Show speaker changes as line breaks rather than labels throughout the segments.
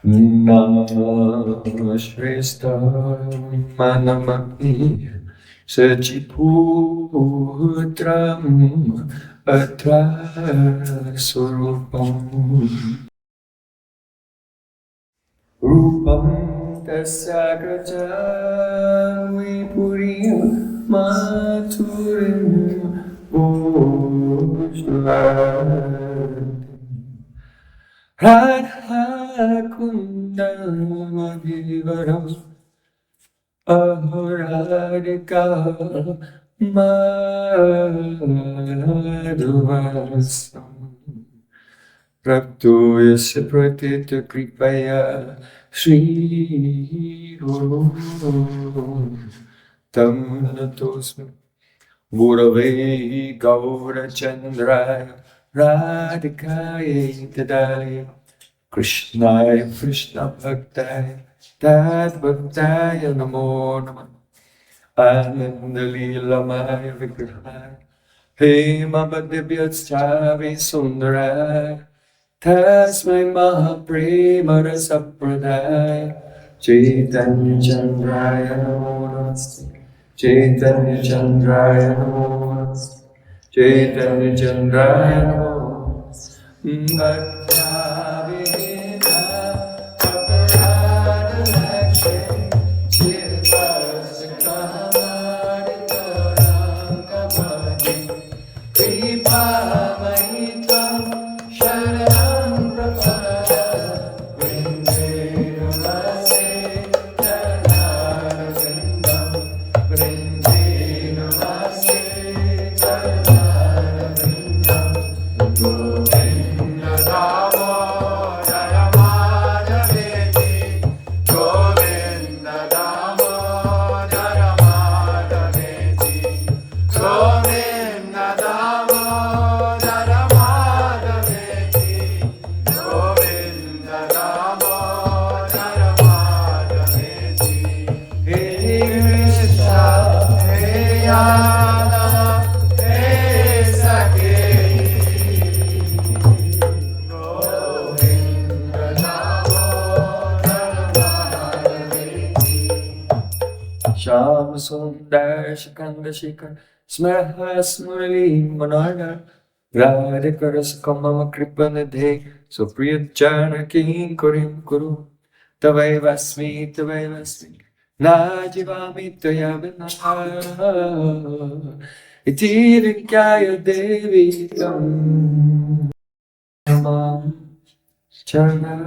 Namaste Manamati Sachiputram Atra Surupam Rupam Tasya Vipuriyam Maturim Bhushnavati Radha Kundam Vivaram Ahoradika Madhuvasam Prapto yasya pratita kripaya Shri Guru Tam natosmi Gurave Gaura Chandraya Radhikaya Tadaya Krishnaya Krishna Bhaktaya Tad Bhaktaya Namo Namah Ananda Leelamaya Vigrahaya He Mabadibhyatsavi Sundaraya Tasmai Mahaprema Rasapradaya Chaitanya Chandraya Namo Namaste Chaitanya Chandraya Namo Namaste Chaitanya Chandraya Namo Namaste Sham Sundar Shikanda Shikar Smaha Smurli Manohar Radhikaras Kamama Kripanadhe Supriyachana King Kurim Kuru Tavai Vasmi Najivami Taya Vinaya Iti Vikyaya Devi Tam Charantikam.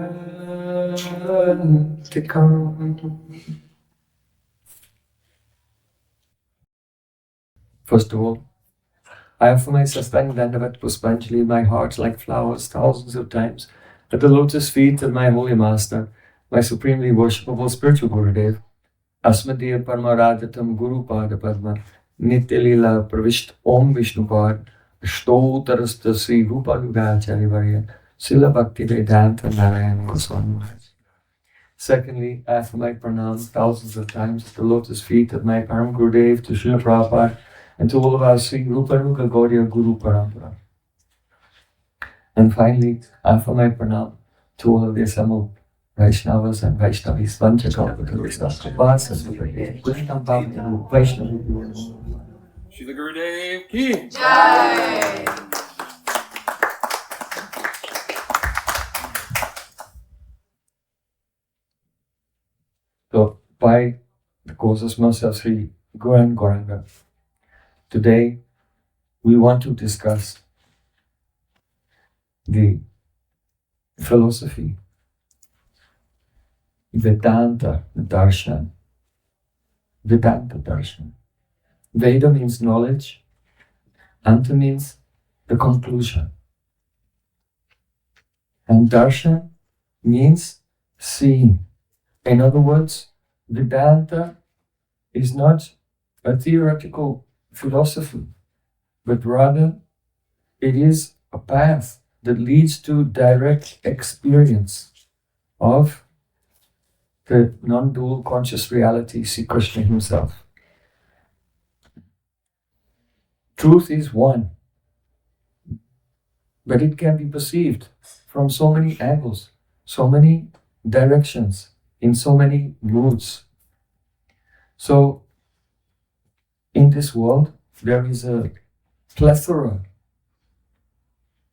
First of all, I offer my Sastang Dandavat Puspanjali in my heart like flowers thousands of times at the lotus feet of my Holy Master, my supremely worshipable spiritual Gurudev, Asmadiya Paramaradatam Guru Pada Padma, Nityalila Pravishta Om Vishnupad, Shtotarasta Sri Rupa Gugacharya Varya, Sila Bhakti Vedanta Narayana Goswami Maharaj. Secondly, I offer my pranam thousands of times at the lotus feet of my Param Gurudev to Srila Prabhupada and to all of our Sri Rupa Nuka Gaudiya Guru Parampara. And finally, I offer my pranam to all of the assembled Vaishnavas and Vaishnavis, Vanchakalpatarustas, Vaishnam Vaishnavi.
Srila Gurudev Ki
Jai!
So, by the causes of Sri Gauran Gauranga, today we want to discuss the philosophy, Vedanta Darshan. Vedanta Darshan. Veda means knowledge, Anta means the conclusion. And Darshan means seeing. In other words, Vedanta is not a theoretical philosophy, but rather it is a path that leads to direct experience of the non-dual conscious reality, Sri Krishna himself. Truth is one, but it can be perceived from so many angles, so many directions, in so many moods. So, in this world, there is a plethora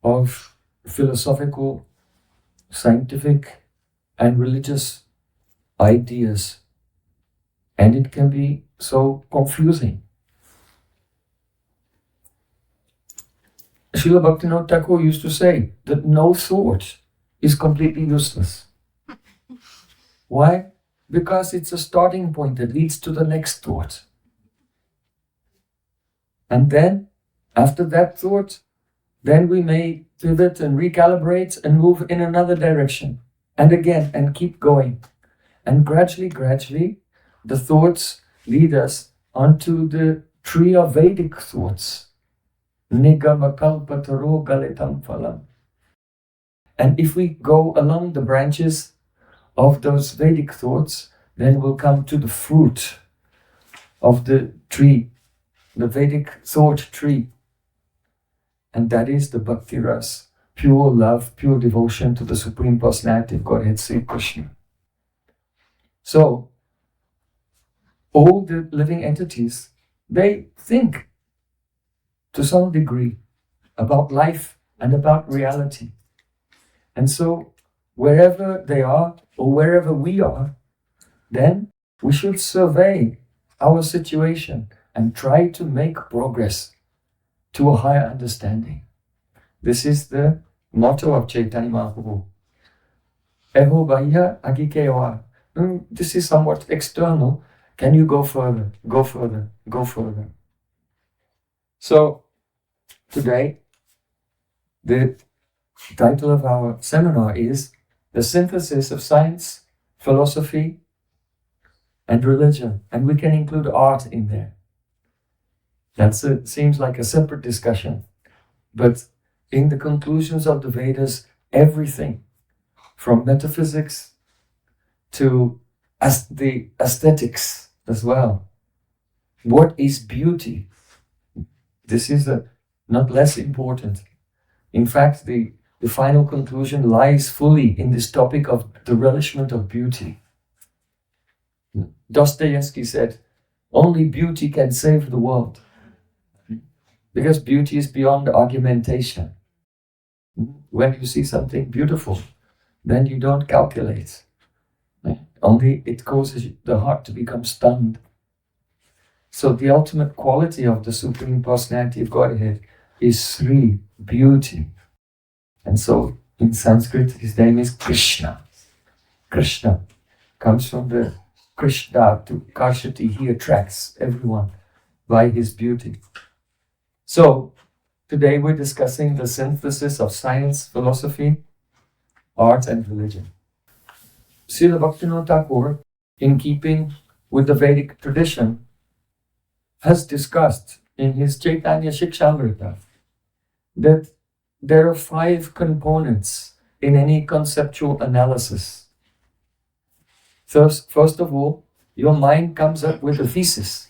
of philosophical, scientific, and religious ideas, and it can be so confusing. Srila Bhaktivinoda Thakur used to say that no thought is completely useless. Why? Because it's a starting point that leads to the next thought. And then, after that thought, then we may pivot and recalibrate and move in another direction. And again, and keep going. And gradually, the thoughts lead us onto the tree of Vedic thoughts. Nigama kalpataro galitam phalam. And if we go along the branches of those Vedic thoughts, then we'll come to the fruit of the tree, the Vedic thought tree. And that is the Bhakti Ras, pure love, pure devotion to the Supreme Personality of Godhead, Sri Krishna. So, all the living entities, they think to some degree about life and about reality. And so, wherever they are or wherever we are, then we should survey our situation and try to make progress to a higher understanding. This is the motto of Chaitanya Mahaprabhu. Eho Bahya Agikewa. This is somewhat external. Can you go further? Go further. Go further. So, today, the title of our seminar is The Synthesis of Science, Philosophy, and Religion. And we can include art in there. That seems like a separate discussion. But in the conclusions of the Vedas, everything from metaphysics to the aesthetics as well. What is beauty? This is not less important. In fact, the final conclusion lies fully in this topic of the relishment of beauty. Dostoevsky said, only beauty can save the world. Because beauty is beyond argumentation. When you see something beautiful, then you don't calculate. Only it causes the heart to become stunned. So the ultimate quality of the Supreme Personality of Godhead is Sri, beauty. And so in Sanskrit his name is Krishna. Krishna comes from the Krishna to Karshati. He attracts everyone by his beauty. So today we're discussing the synthesis of science, philosophy, art and religion. Srila Bhaktivinoda Thakur, in keeping with the Vedic tradition, has discussed in his Chaitanya Shikshamrita that there are 5 components in any conceptual analysis. First of all, your mind comes up with a thesis,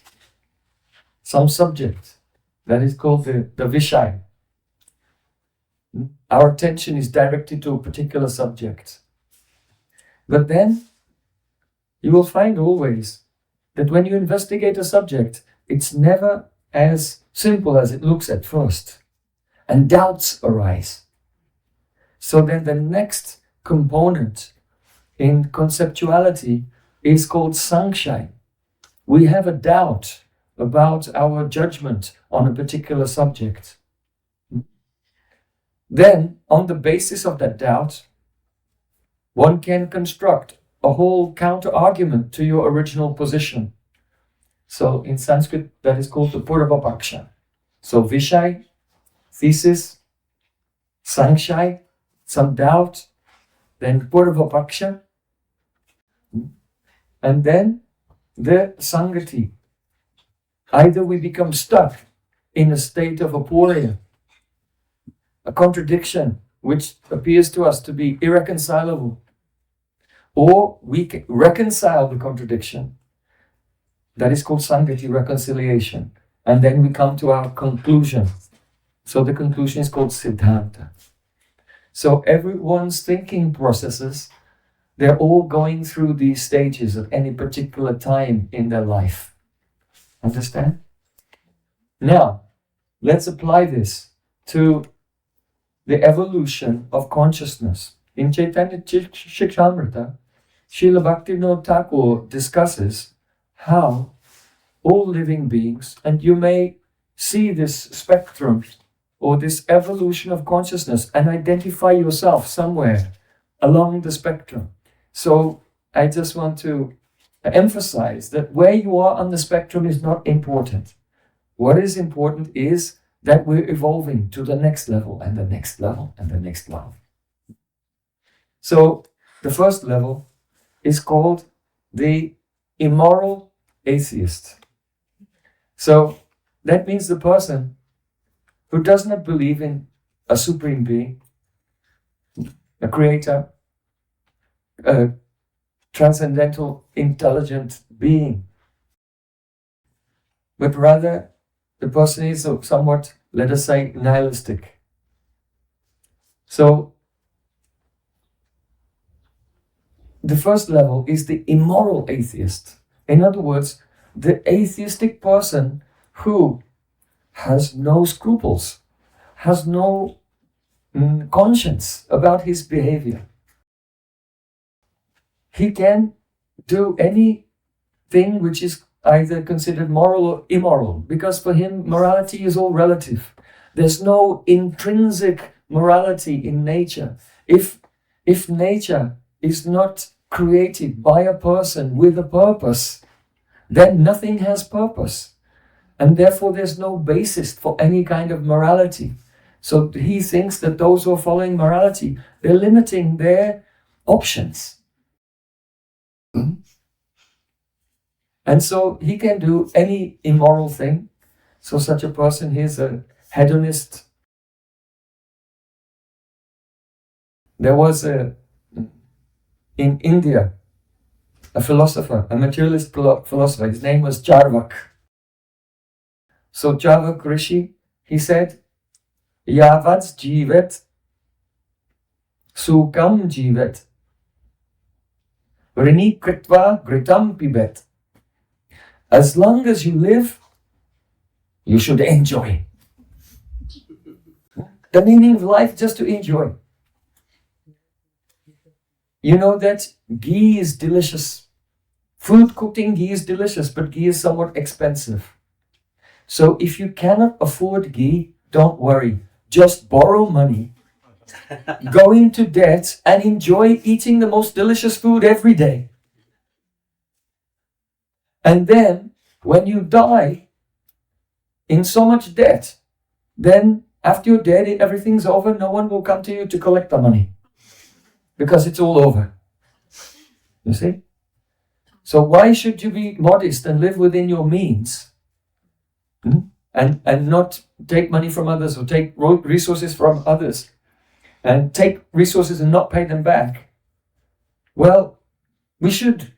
some subject that is called the Vishay. Our attention is directed to a particular subject. But then you will find always that when you investigate a subject, it's never as simple as it looks at first. And doubts arise. So then the next component in conceptuality is called Sankshaya. We have a doubt about our judgment on a particular subject. Then, on the basis of that doubt, one can construct a whole counter-argument to your original position. So in Sanskrit, that is called the Purvapaksha. So Vishay, thesis, Sankshaya, some doubt, then Purvapaksha, and then the Sangati. Either we become stuck in a state of aporia, a contradiction which appears to us to be irreconcilable, or we can reconcile the contradiction. That is called Sangati, reconciliation. And then we come to our conclusion. So the conclusion is called Siddhanta. So everyone's thinking processes, they're all going through these stages at any particular time in their life. Understand? Now, let's apply this to the evolution of consciousness. In Chaitanya Shikshamrita, Srila Bhaktivinoda Thakur discusses how all living beings, and you may see this spectrum or this evolution of consciousness and identify yourself somewhere along the spectrum. So I just want to emphasize that where you are on the spectrum is not important. What is important is that we're evolving to the next level and the next level and the next level. So the first level is called the immoral atheist. So that means the person who does not believe in a supreme being, a creator, a transcendental, intelligent being, but rather the person is somewhat, let us say, nihilistic. So the first level is the immoral atheist. In other words, the atheistic person who has no scruples, has no conscience about his behavior. He can do anything which is either considered moral or immoral, because for him morality is all relative. There's no intrinsic morality in nature. If nature is not created by a person with a purpose, then nothing has purpose. And therefore there's no basis for any kind of morality. So he thinks that those who are following morality, they're limiting their options. And so he can do any immoral thing. So such a person is a hedonist. There was in India a philosopher, a materialist philosopher. His name was Charvak. So Charvak Rishi, he said, Yavat jivet, sukam jivet, rini kritva gritam pibet. As long as you live, you should enjoy. The meaning of life is just to enjoy. You know that ghee is delicious. Food cooked in ghee is delicious, but ghee is somewhat expensive. So if you cannot afford ghee, don't worry. Just borrow money, go into debt, and enjoy eating the most delicious food every day. And then, when you die in so much debt, then after you're dead, everything's over, no one will come to you to collect the money. Because it's all over. You see? So why should you be modest and live within your means? And not take money from others or take resources from others and take resources and not pay them back? Well, we should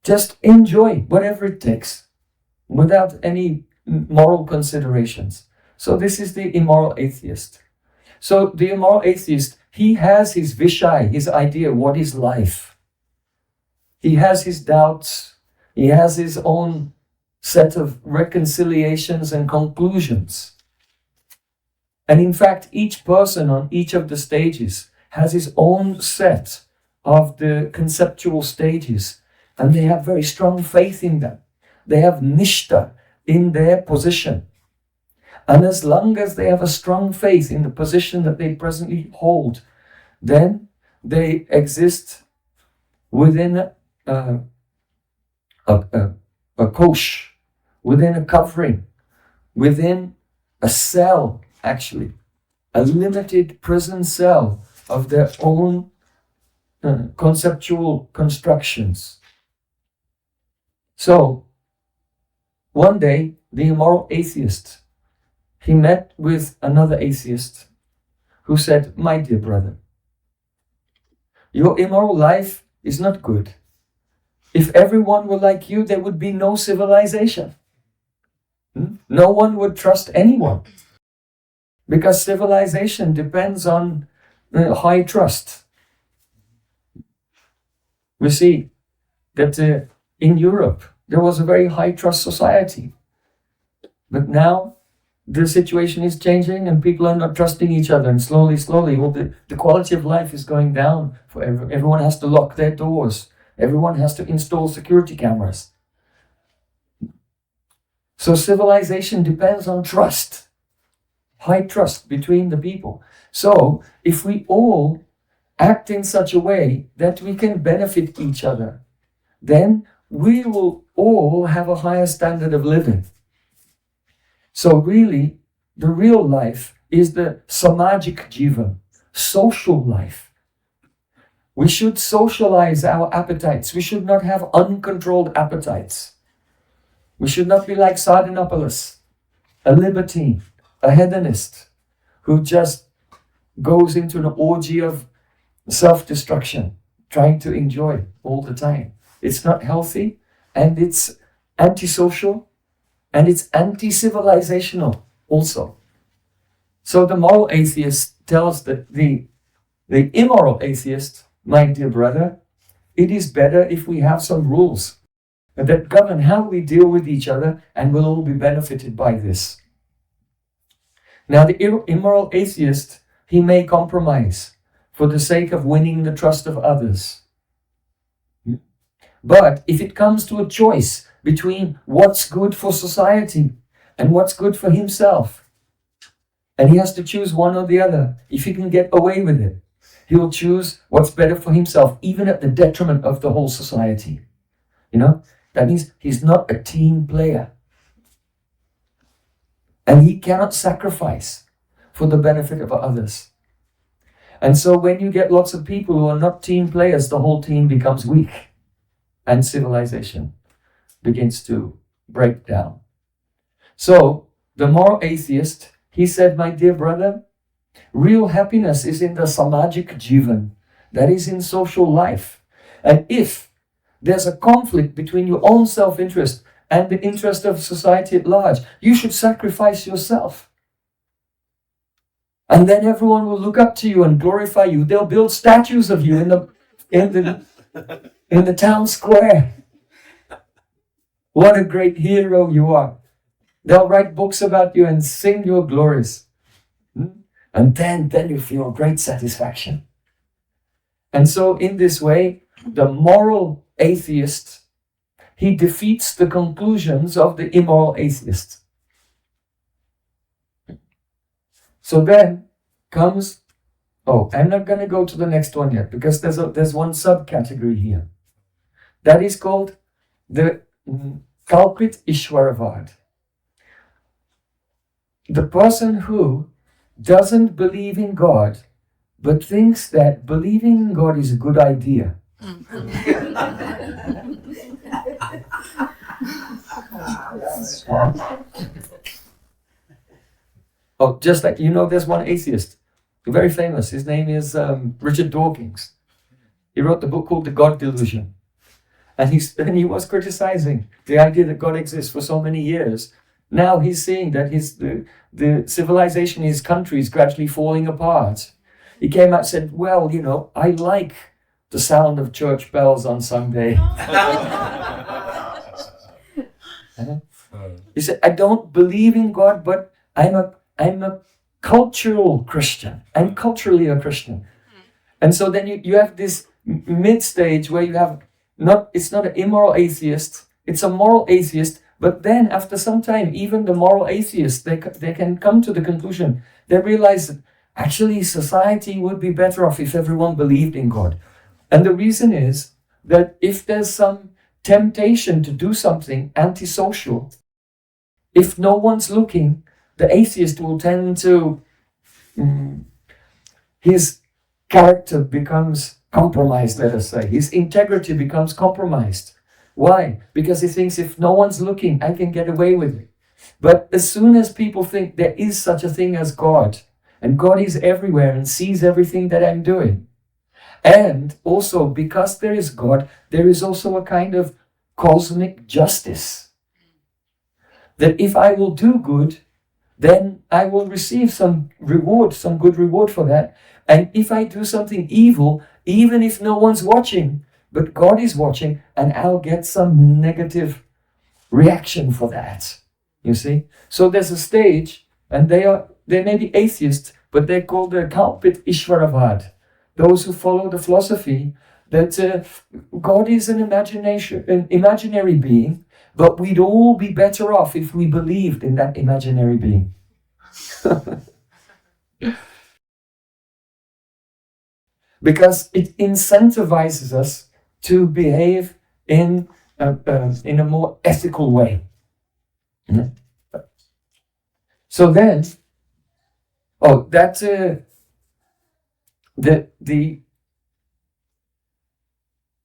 just enjoy whatever it takes without any moral considerations. So this is the immoral atheist. So the immoral atheist, he has his vishai, his idea, what is life. He has his doubts. He has his own set of reconciliations and conclusions. And in fact, each person on each of the stages has his own set of the conceptual stages, and they have very strong faith in them. They have nishta in their position. And as long as they have a strong faith in the position that they presently hold, then they exist within a kosh, within a covering, within a cell, actually, a limited prison cell of their own conceptual constructions. So, one day, the immoral atheist, he met with another atheist who said, "My dear brother, your immoral life is not good. If everyone were like you, there would be no civilization. No one would trust anyone. Because civilization depends on high trust. We see that in Europe, there was a very high trust society. But now the situation is changing and people are not trusting each other, and slowly, well, the quality of life is going down. For everyone has to lock their doors. Everyone has to install security cameras. So civilization depends on trust. High trust between the people. So if we all act in such a way that we can benefit each other, then we will all have a higher standard of living. So really, the real life is the samajik jivan, social life. We should socialize our appetites. We should not have uncontrolled appetites. We should not be like Sardanapalus, a libertine, a hedonist, who just goes into an orgy of self-destruction, trying to enjoy all the time. It's not healthy, and it's antisocial, and it's anti-civilizational also. So the moral atheist tells the immoral atheist, my dear brother, it is better if we have some rules that govern how we deal with each other, and we'll all be benefited by this. Now the immoral atheist, he may compromise for the sake of winning the trust of others. But if it comes to a choice between what's good for society and what's good for himself, and he has to choose one or the other, if he can get away with it, he will choose what's better for himself, even at the detriment of the whole society. That means he's not a team player. And he cannot sacrifice for the benefit of others. And so when you get lots of people who are not team players, the whole team becomes weak. And civilization begins to break down. So the moral atheist, he said, my dear brother, real happiness is in the samajik jivan, that is in social life. And if there's a conflict between your own self-interest and the interest of society at large, you should sacrifice yourself. And then everyone will look up to you and glorify you. They'll build statues of you in the town square. What a great hero you are. They'll write books about you and sing your glories. And then you feel great satisfaction. And so in this way, the moral atheist, he defeats the conclusions of the immoral atheist. So then comes, I'm not going to go to the next one yet, because there's one subcategory here. That is called the culprit Ishwaravad. The person who doesn't believe in God, but thinks that believing in God is a good idea. Just like, there's one atheist, very famous. His name is Richard Dawkins. He wrote the book called The God Delusion. And he was criticizing the idea that God exists for so many years. Now he's seeing that the civilization in his country is gradually falling apart. He came out and said, well, I like the sound of church bells on Sunday. He said, I don't believe in God, but I'm a cultural Christian. I'm culturally a Christian. And so then you have this mid-stage where you have it's not an immoral atheist, it's a moral atheist, but then after some time, even the moral atheists, they can come to the conclusion, they realize that actually society would be better off if everyone believed in God. And the reason is that if there's some temptation to do something antisocial, if no one's looking, the atheist will tend to, his character becomes compromised, let us say. His integrity becomes compromised. Why? Because he thinks if no one's looking, I can get away with it. But as soon as people think there is such a thing as God, and God is everywhere and sees everything that I'm doing, and also because there is God, there is also a kind of cosmic justice. That if I will do good, then I will receive some reward, some good reward for that. And if I do something evil, even if no one's watching, but God is watching, and I'll get some negative reaction for that. You see? So there's a stage, and they may be atheists, but they're called the Kalpit Ishvaravad. Those who follow the philosophy that God is an imaginary being, but we'd all be better off if we believed in that imaginary being. Because it incentivizes us to behave in a more ethical way. So then, the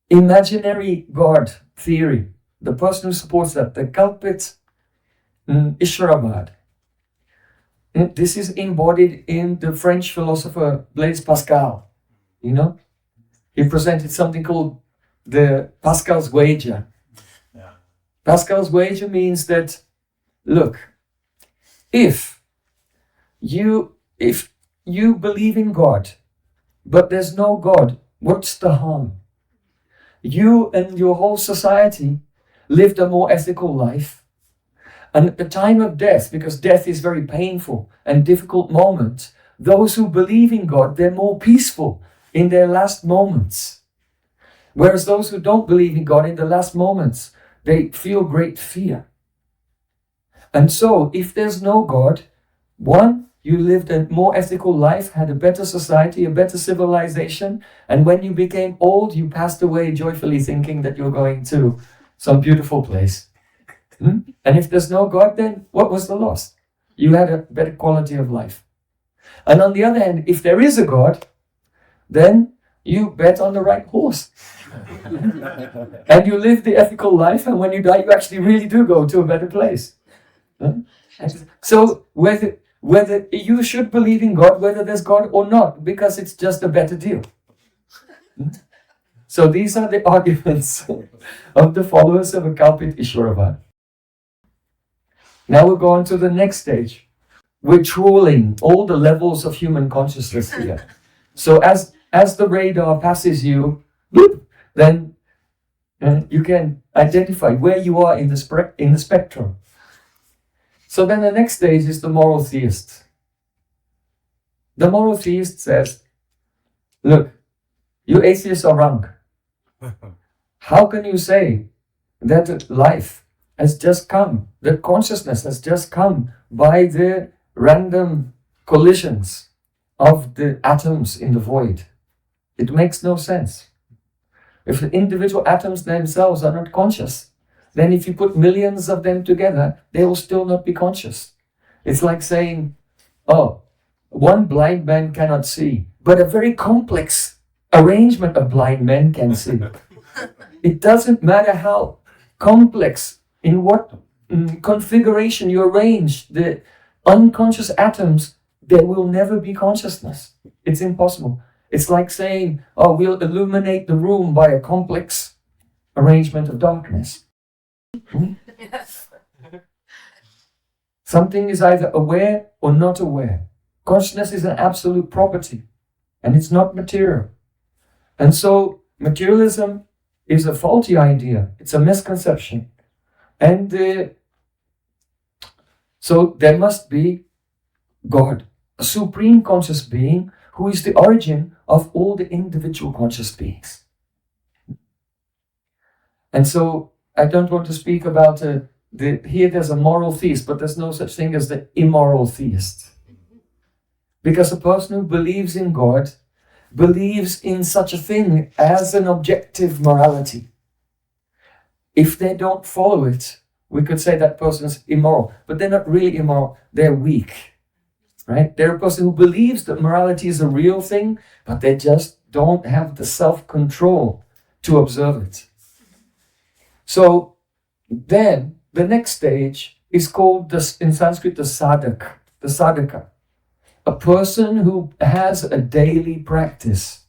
imaginary God theory, the person who supports that, the Kalpit Ishvaravad, this is embodied in the French philosopher Blaise Pascal. You know, he presented something called the Pascal's wager. Yeah. Pascal's wager means that, look, if you believe in God, but there's no God, what's the harm? You and your whole society lived a more ethical life. And at the time of death, because death is very painful and difficult moment, those who believe in God, they're more peaceful in their last moments. Whereas those who don't believe in God, in the last moments, they feel great fear. And so, if there's no God, one, you lived a more ethical life, had a better society, a better civilization, and when you became old, you passed away joyfully thinking that you're going to some beautiful place. And if there's no God, then what was the loss? You had a better quality of life. And on the other hand, if there is a God, then you bet on the right horse. And you live the ethical life, and when you die, you actually really do go to a better place. So whether you should believe in God, whether there's God or not, because it's just a better deal. So these are the arguments of the followers of a Kalpit Ishvaravad. Now we'll go on to the next stage. We're trawling all the levels of human consciousness here. So as the radar passes you, boop, then you can identify where you are in the spectrum. So then the next stage is the moral theist. The moral theist says, look, you atheists are wrong. How can you say that life has just come, that consciousness has just come by the random collisions of the atoms in the void? It makes no sense. If the individual atoms themselves are not conscious, then if you put millions of them together, they will still not be conscious. It's like saying, oh, one blind man cannot see, but a very complex arrangement of blind men can see. It doesn't matter how complex, in what configuration you arrange the unconscious atoms, there will never be consciousness. It's impossible. It's like saying, oh, we'll illuminate the room by a complex arrangement of darkness. Something is either aware or not aware. Consciousness is an absolute property, and it's not material. And so materialism is a faulty idea. It's a misconception. And so there must be God, a supreme conscious being who is the origin of all the individual conscious beings. And so I don't want to speak about here there's a moral theist, but there's no such thing as the immoral theist. Because a person who believes in God believes in such a thing as an objective morality. If they don't follow it, we could say that person's immoral, but they're not really immoral, they're weak. Right? They're a person who believes that morality is a real thing, but they just don't have the self-control to observe it. So then the next stage is called in Sanskrit the sadhaka, a person who has a daily practice.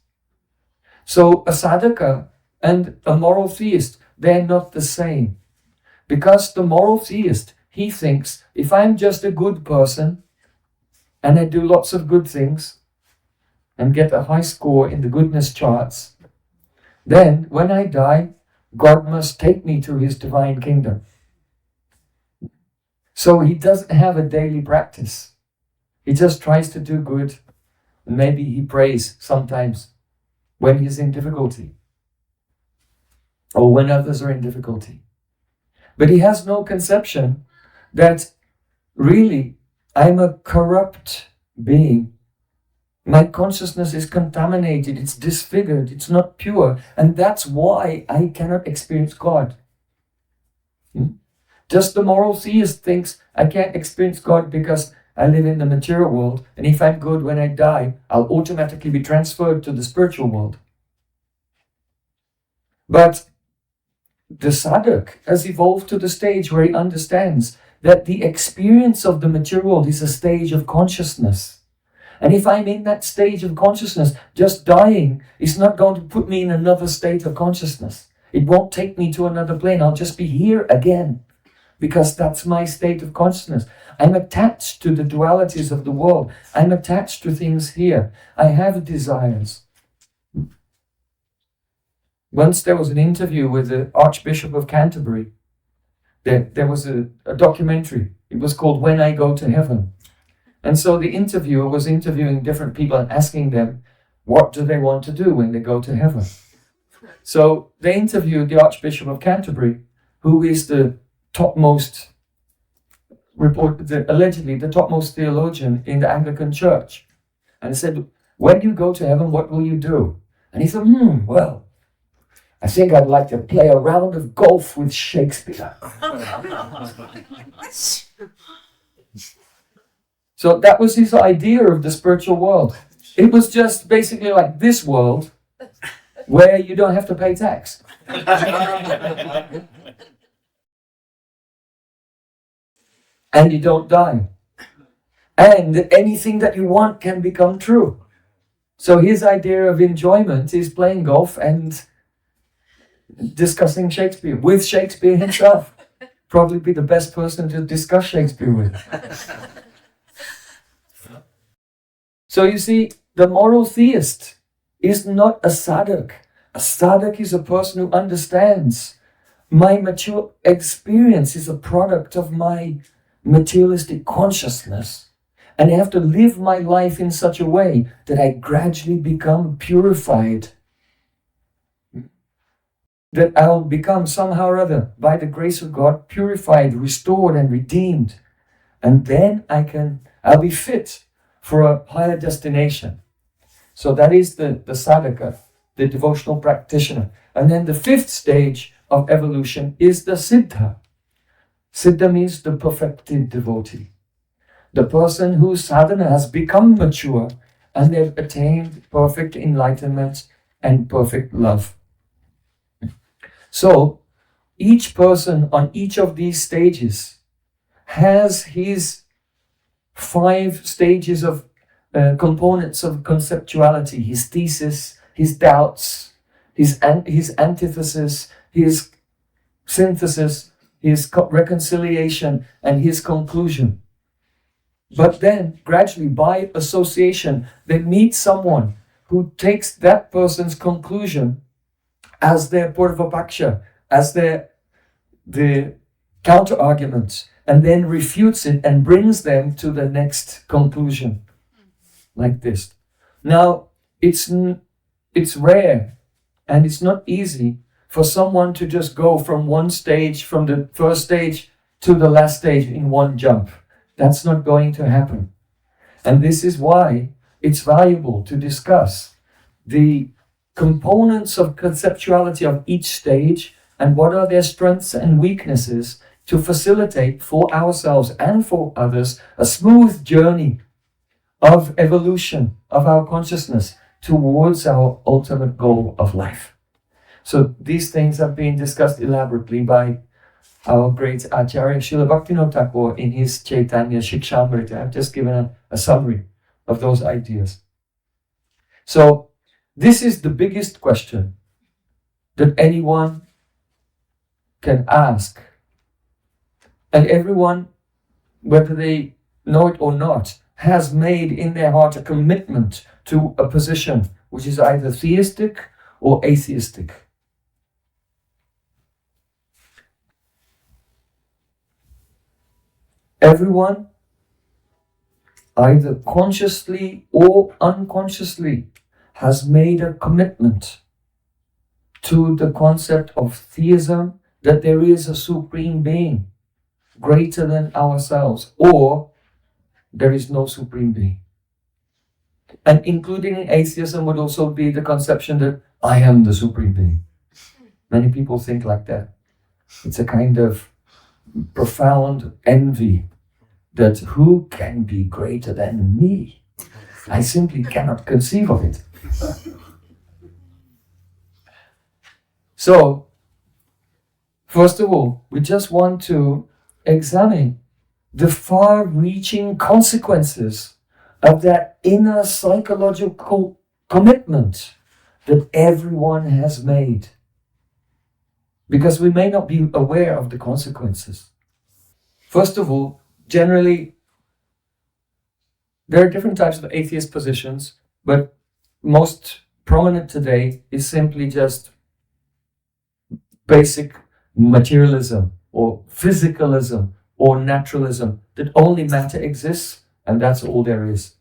So a sadhaka and a moral theist, they're not the same. Because the moral theist, he thinks, if I'm just a good person and I do lots of good things and get a high score in the goodness charts, then when I die, God must take me to his divine kingdom. So he doesn't have a daily practice. He just tries to do good. And maybe he prays sometimes when he's in difficulty or when others are in difficulty. But he has no conception that really I'm a corrupt being. My consciousness is contaminated, it's disfigured, it's not pure, and that's why I cannot experience God. Just the moral theist thinks I can't experience God because I live in the material world, and if I'm good when I die, I'll automatically be transferred to the spiritual world. But the sadhak has evolved to the stage where he understands that the experience of the material world is a stage of consciousness. And if I'm in that stage of consciousness, just dying is not going to put me in another state of consciousness. It won't take me to another plane. I'll just be here again, because that's my state of consciousness. I'm attached to the dualities of the world. I'm attached to things here. I have desires. Once there was an interview with the Archbishop of Canterbury. There was a documentary. It was called When I Go to Heaven. And so the interviewer was interviewing different people and asking them, what do they want to do when they go to heaven? So they interviewed the Archbishop of Canterbury, who is the topmost, allegedly the topmost theologian in the Anglican Church. And they said, when you go to heaven, what will you do? And he said, well, I think I'd like to play a round of golf with Shakespeare. So that was his idea of the spiritual world. It was just basically like this world where you don't have to pay tax. And you don't die. And anything that you want can become true. So his idea of enjoyment is playing golf and discussing Shakespeare with Shakespeare himself. Probably be the best person to discuss Shakespeare with. So you see, the moral theist is not a sadhak. A sadhak is a person who understands my mature experience is a product of my materialistic consciousness. And I have to live my life in such a way that I gradually become purified. That I'll become somehow or other, by the grace of God, purified, restored and redeemed. And then I'll be fit for a higher destination. So that is the sadhaka, the devotional practitioner. And then the fifth stage of evolution is the siddha. Siddha means the perfected devotee. The person whose sadhana has become mature and they've attained perfect enlightenment and perfect love. So each person on each of these stages has his 5 stages of components of conceptuality, his thesis, his doubts, his antithesis, his synthesis, his reconciliation, and his conclusion. But then, gradually, by association, they meet someone who takes that person's conclusion as their purvapaksha, as the counter-argument, and then refutes it and brings them to the next conclusion, like this. Now, it's rare and it's not easy for someone to just go from one stage, from the first stage to the last stage in one jump. That's not going to happen. And this is why it's valuable to discuss the components of conceptuality of each stage and what are their strengths and weaknesses to facilitate for ourselves and for others a smooth journey of evolution of our consciousness towards our ultimate goal of life. So these things have been discussed elaborately by our great Acharya Srila Bhaktivinoda Thakur in his Chaitanya Shikshamrita. I've just given a summary of those ideas. So this is the biggest question that anyone can ask. And everyone, whether they know it or not, has made in their heart a commitment to a position which is either theistic or atheistic. Everyone, either consciously or unconsciously, has made a commitment to the concept of theism, that there is a supreme being greater than ourselves, or there is no supreme being. And including in atheism would also be the conception that I am the supreme being. Many people think like that. It's a kind of profound envy that who can be greater than me? I simply cannot conceive of it. So, first of all, we just want to examine the far-reaching consequences of that inner psychological commitment that everyone has made. Because we may not be aware of the consequences. First of all, generally, there are different types of atheist positions, but most prominent today is simply just basic materialism or physicalism or naturalism, that only matter exists and that's all there is.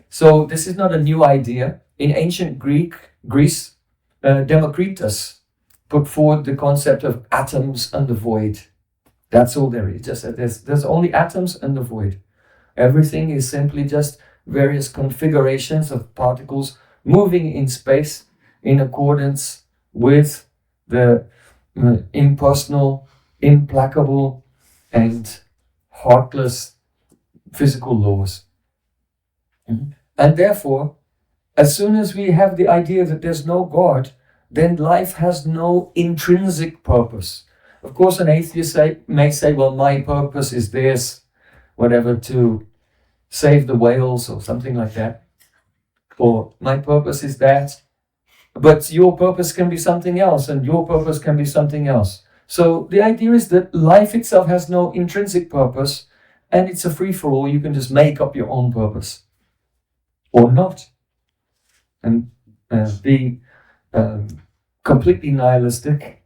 So this is not a new idea. In ancient Greece, Democritus put forward the concept of atoms and the void. That's all there is. Just there's only atoms and the void. Everything is simply just various configurations of particles moving in space in accordance with the impersonal, implacable, and heartless physical laws. And therefore, as soon as we have the idea that there's no God, then life has no intrinsic purpose. Of course, an atheist may say, well, my purpose is this, whatever, to save the whales or something like that. Or my purpose is that. But your purpose can be something else, and your purpose can be something else. So the idea is that life itself has no intrinsic purpose, and it's a free-for-all. You can just make up your own purpose. Or not. And be completely nihilistic.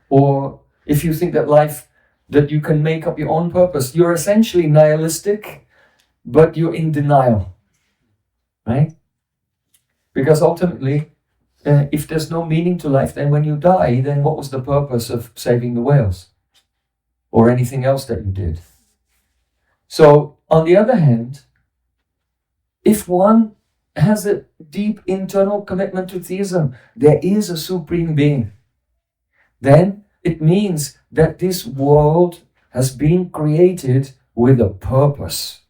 Or if you think that you can make up your own purpose, you're essentially nihilistic, but you're in denial. Right? Because ultimately, if there's no meaning to life, then when you die, then what was the purpose of saving the whales? Or anything else that you did? So, on the other hand, if one has a deep internal commitment to theism, there is a supreme being, then it means that this world has been created with a purpose.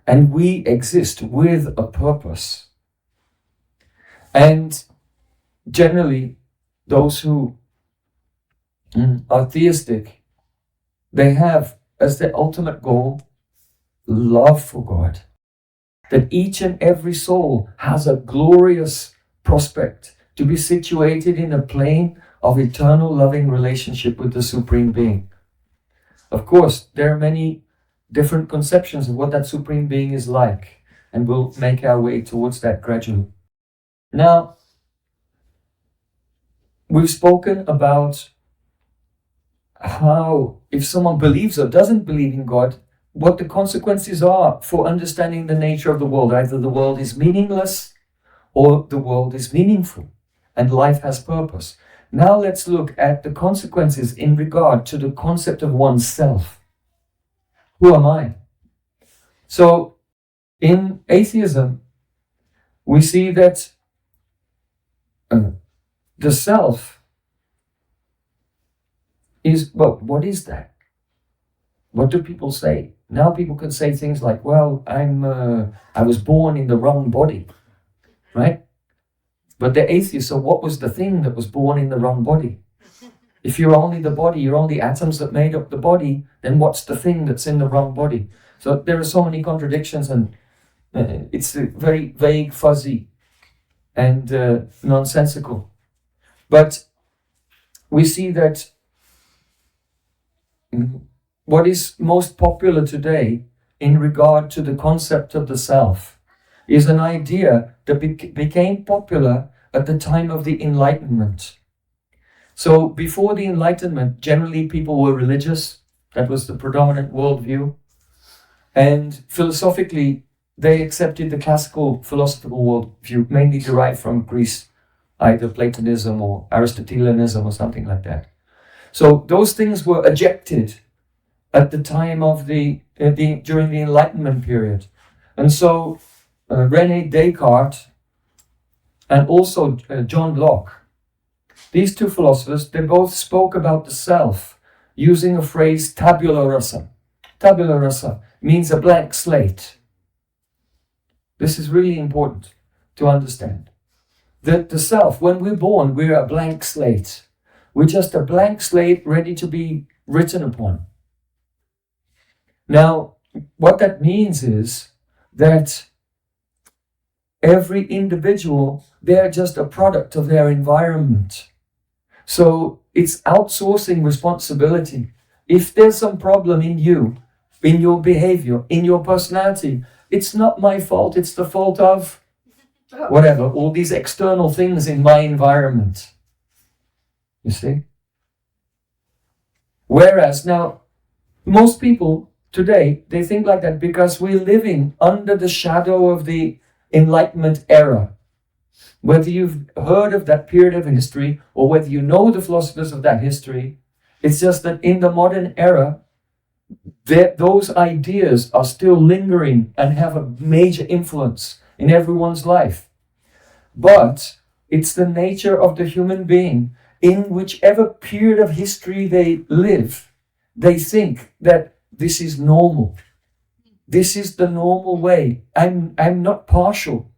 And we exist with a purpose. And generally, those who are theistic, they have as their ultimate goal love for God. That each and every soul has a glorious prospect to be situated in a plane of eternal loving relationship with the Supreme Being. Of course, there are many different conceptions of what that Supreme Being is like, and we'll make our way towards that gradually. Now, we've spoken about how, if someone believes or doesn't believe in God, what the consequences are for understanding the nature of the world. Either the world is meaningless or the world is meaningful and life has purpose. Now let's look at the consequences in regard to the concept of oneself. Who am I? So in atheism, we see that the self is, well, what is that? What do people say? Now people can say things like, well, I was born in the wrong body, right? But they're atheists, so what was the thing that was born in the wrong body? If you're only the body, you're only atoms that made up the body, then what's the thing that's in the wrong body? So there are so many contradictions, and it's very vague, fuzzy, and nonsensical. But we see that what is most popular today in regard to the concept of the self is an idea that became popular at the time of the Enlightenment. So before the Enlightenment, generally people were religious. That was the predominant worldview. And philosophically, they accepted the classical philosophical worldview, mainly derived from Greece, either Platonism or Aristotelianism or something like that. So those things were ejected at the time of during the Enlightenment period. And so René Descartes and also John Locke, these two philosophers, they both spoke about the self using a phrase tabula rasa. Tabula rasa means a blank slate. This is really important to understand. That the self, when we're born, we're a blank slate. We're just a blank slate ready to be written upon. Now, what that means is that every individual, they're just a product of their environment. So it's outsourcing responsibility. If there's some problem in you, in your behavior, in your personality, it's not my fault, it's the fault of whatever, all these external things in my environment. You see? Whereas now, most people today, they think like that because we're living under the shadow of the Enlightenment era. Whether you've heard of that period of history or whether you know the philosophers of that history, it's just that in the modern era, those ideas are still lingering and have a major influence in everyone's life. But it's the nature of the human being, in whichever period of history they live, they think that this is normal. This is the normal way. I'm not partial.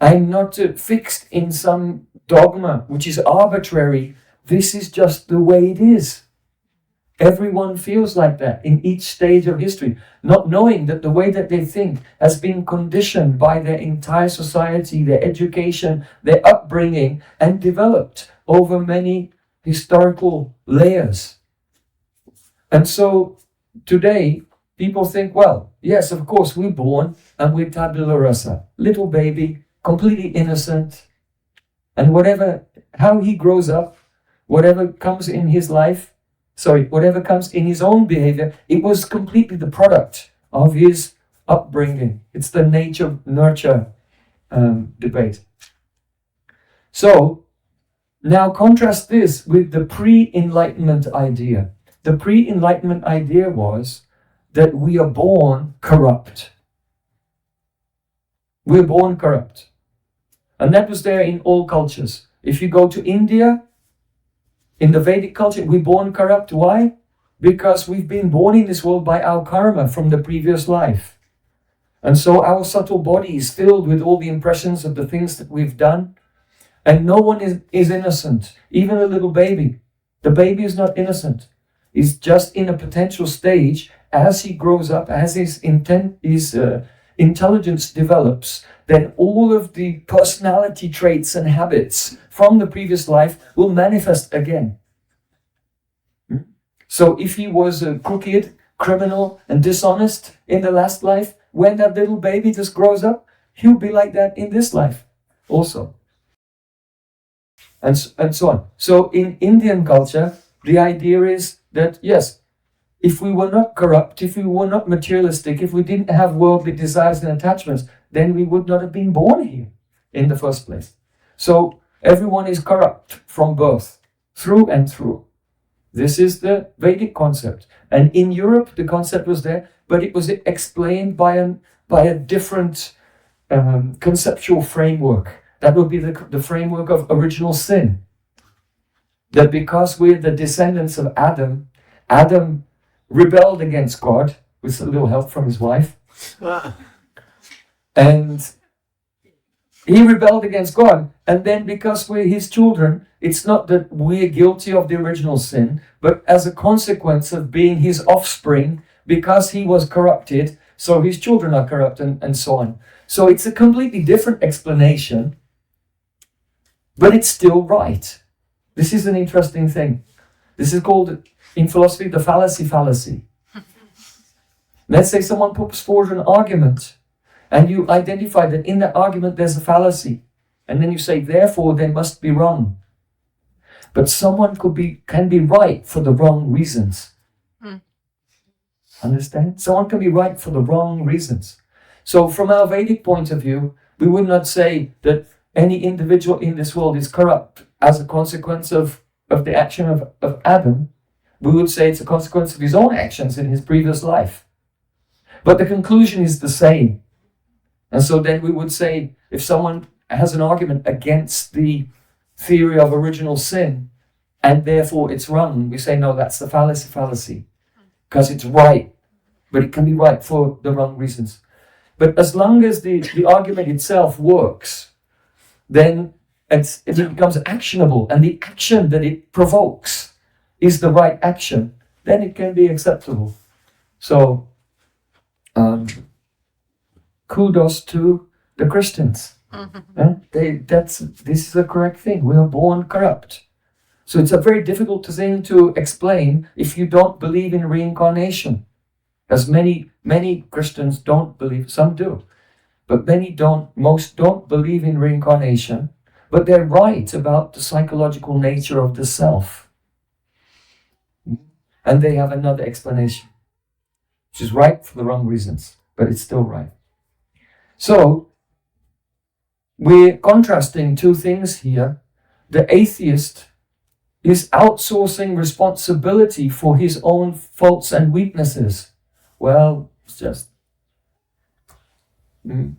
I'm not fixed in some dogma which is arbitrary. This is just the way it is. Everyone feels like that in each stage of history, not knowing that the way that they think has been conditioned by their entire society, their education, their upbringing, and developed over many historical layers. And so today, people think, well, yes, of course, we're born and we're tabula rasa, little baby, completely innocent. And how he grows up, whatever comes in his life, whatever comes in his own behavior, it was completely the product of his upbringing. It's the nature-nurture debate. So, now contrast this with the pre-Enlightenment idea. The pre-Enlightenment idea was that we are born corrupt. We're born corrupt. And that was there in all cultures. If you go to India, in the Vedic culture, we're born corrupt. Why? Because we've been born in this world by our karma from the previous life. And so our subtle body is filled with all the impressions of the things that we've done. And no one is innocent, even a little baby. The baby is not innocent. He's just in a potential stage. As he grows up, as his intelligence develops, then all of the personality traits and habits from the previous life will manifest again. So if he was a crooked, criminal, and dishonest in the last life, when that little baby just grows up, he'll be like that in this life also. And so on. So in Indian culture, the idea is that, yes, if we were not corrupt, if we were not materialistic, if we didn't have worldly desires and attachments, then we would not have been born here in the first place. So everyone is corrupt from birth, through and through. This is the Vedic concept. And in Europe, the concept was there, but it was explained by a different conceptual framework. That would be the framework of original sin. That because we're the descendants of Adam, Adam rebelled against God with a little help from his wife. And he rebelled against God. And then because we're his children, it's not that we're guilty of the original sin, but as a consequence of being his offspring, because he was corrupted, so his children are corrupt and so on. So it's a completely different explanation, but it's still right. This is an interesting thing. This is called, in philosophy, the fallacy. Let's say someone puts forward an argument, and you identify that in that argument there's a fallacy. And then you say, therefore, they must be wrong. But someone can be right for the wrong reasons. Understand? Someone can be right for the wrong reasons. So from our Vedic point of view, we would not say that any individual in this world is corrupt as a consequence of the action of Adam. We would say it's a consequence of his own actions in his previous life. But the conclusion is the same. And so then we would say, if someone has an argument against the theory of original sin, and therefore it's wrong, we say, no, that's the fallacy. Because it's right, but it can be right for the wrong reasons. But as long as the argument itself works, then it becomes actionable, and the action that it provokes is the right action, then it can be acceptable. So, kudos to the Christians. This is the correct thing. We are born corrupt. So it's a very difficult thing to explain if you don't believe in reincarnation. As many Christians don't believe, some do, but most don't believe in reincarnation, but they're right about the psychological nature of the self. And they have another explanation, which is right for the wrong reasons, but it's still right. So, we're contrasting two things here. The atheist is outsourcing responsibility for his own faults and weaknesses. Well, it's just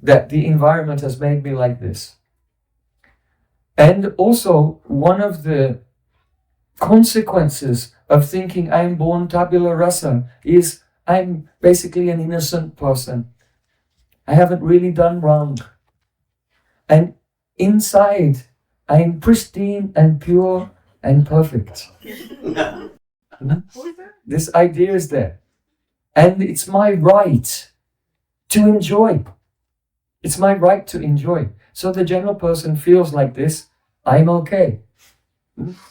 that the environment has made me like this. And also, one of the consequences of thinking I'm born tabula rasa is I'm basically an innocent person. I haven't really done wrong. And inside, I'm pristine and pure and perfect. This idea is there. And it's my right to enjoy. It's my right to enjoy. So the general person feels like this, I'm okay.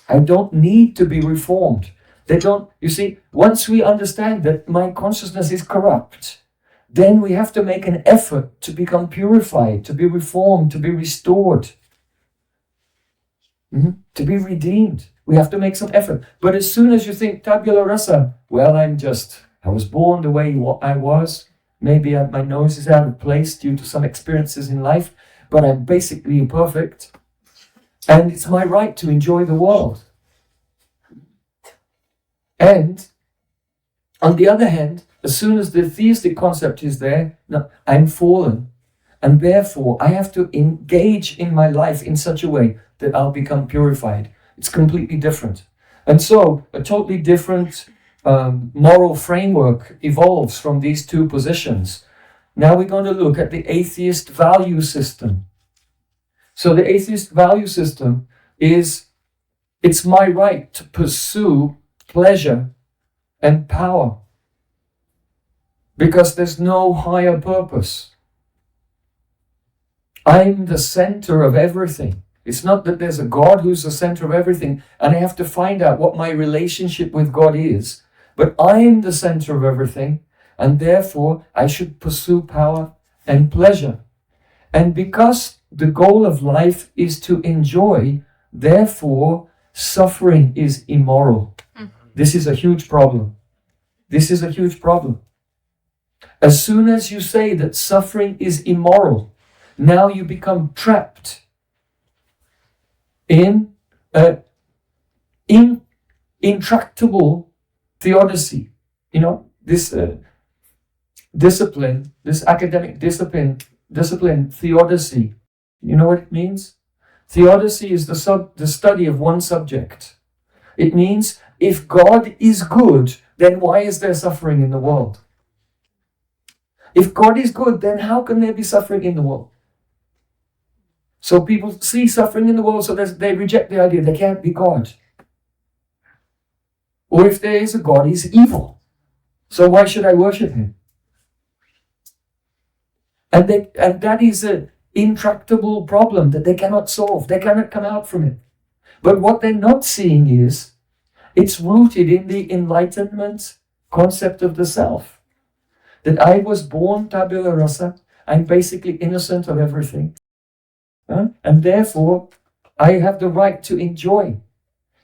I don't need to be reformed. You see, once we understand that my consciousness is corrupt, then we have to make an effort to become purified, to be reformed, to be restored, to be redeemed. We have to make some effort. But as soon as you think tabula rasa, well, I was born the way I was. Maybe my nose is out of place due to some experiences in life, but I'm basically perfect. And it's my right to enjoy the world. And on the other hand, as soon as the theistic concept is there, no, I'm fallen. And therefore, I have to engage in my life in such a way that I'll become purified. It's completely different. And so, a totally different moral framework evolves from these two positions. Now we're going to look at the atheist value system. So the atheist value system is, it's my right to pursue pleasure and power because there's no higher purpose. I'm the center of everything. It's not that there's a God who's the center of everything and I have to find out what my relationship with God is, but I'm the center of everything and therefore I should pursue power and pleasure. And because the goal of life is to enjoy, therefore suffering is immoral. This is a huge problem. This is a huge problem. As soon as you say that suffering is immoral, now you become trapped in an intractable theodicy. You know, this discipline, this academic discipline, theodicy. You know what it means? Theodicy is the study of one subject. It means if God is good, then why is there suffering in the world? If God is good, then how can there be suffering in the world? So people see suffering in the world, so they reject the idea there can't be God. Or if there is a God, he's evil. So why should I worship him? And that is an intractable problem that they cannot solve. They cannot come out from it. But what they're not seeing is, it's rooted in the enlightenment concept of the self. That I was born tabula rasa, I'm basically innocent of everything. And therefore, I have the right to enjoy.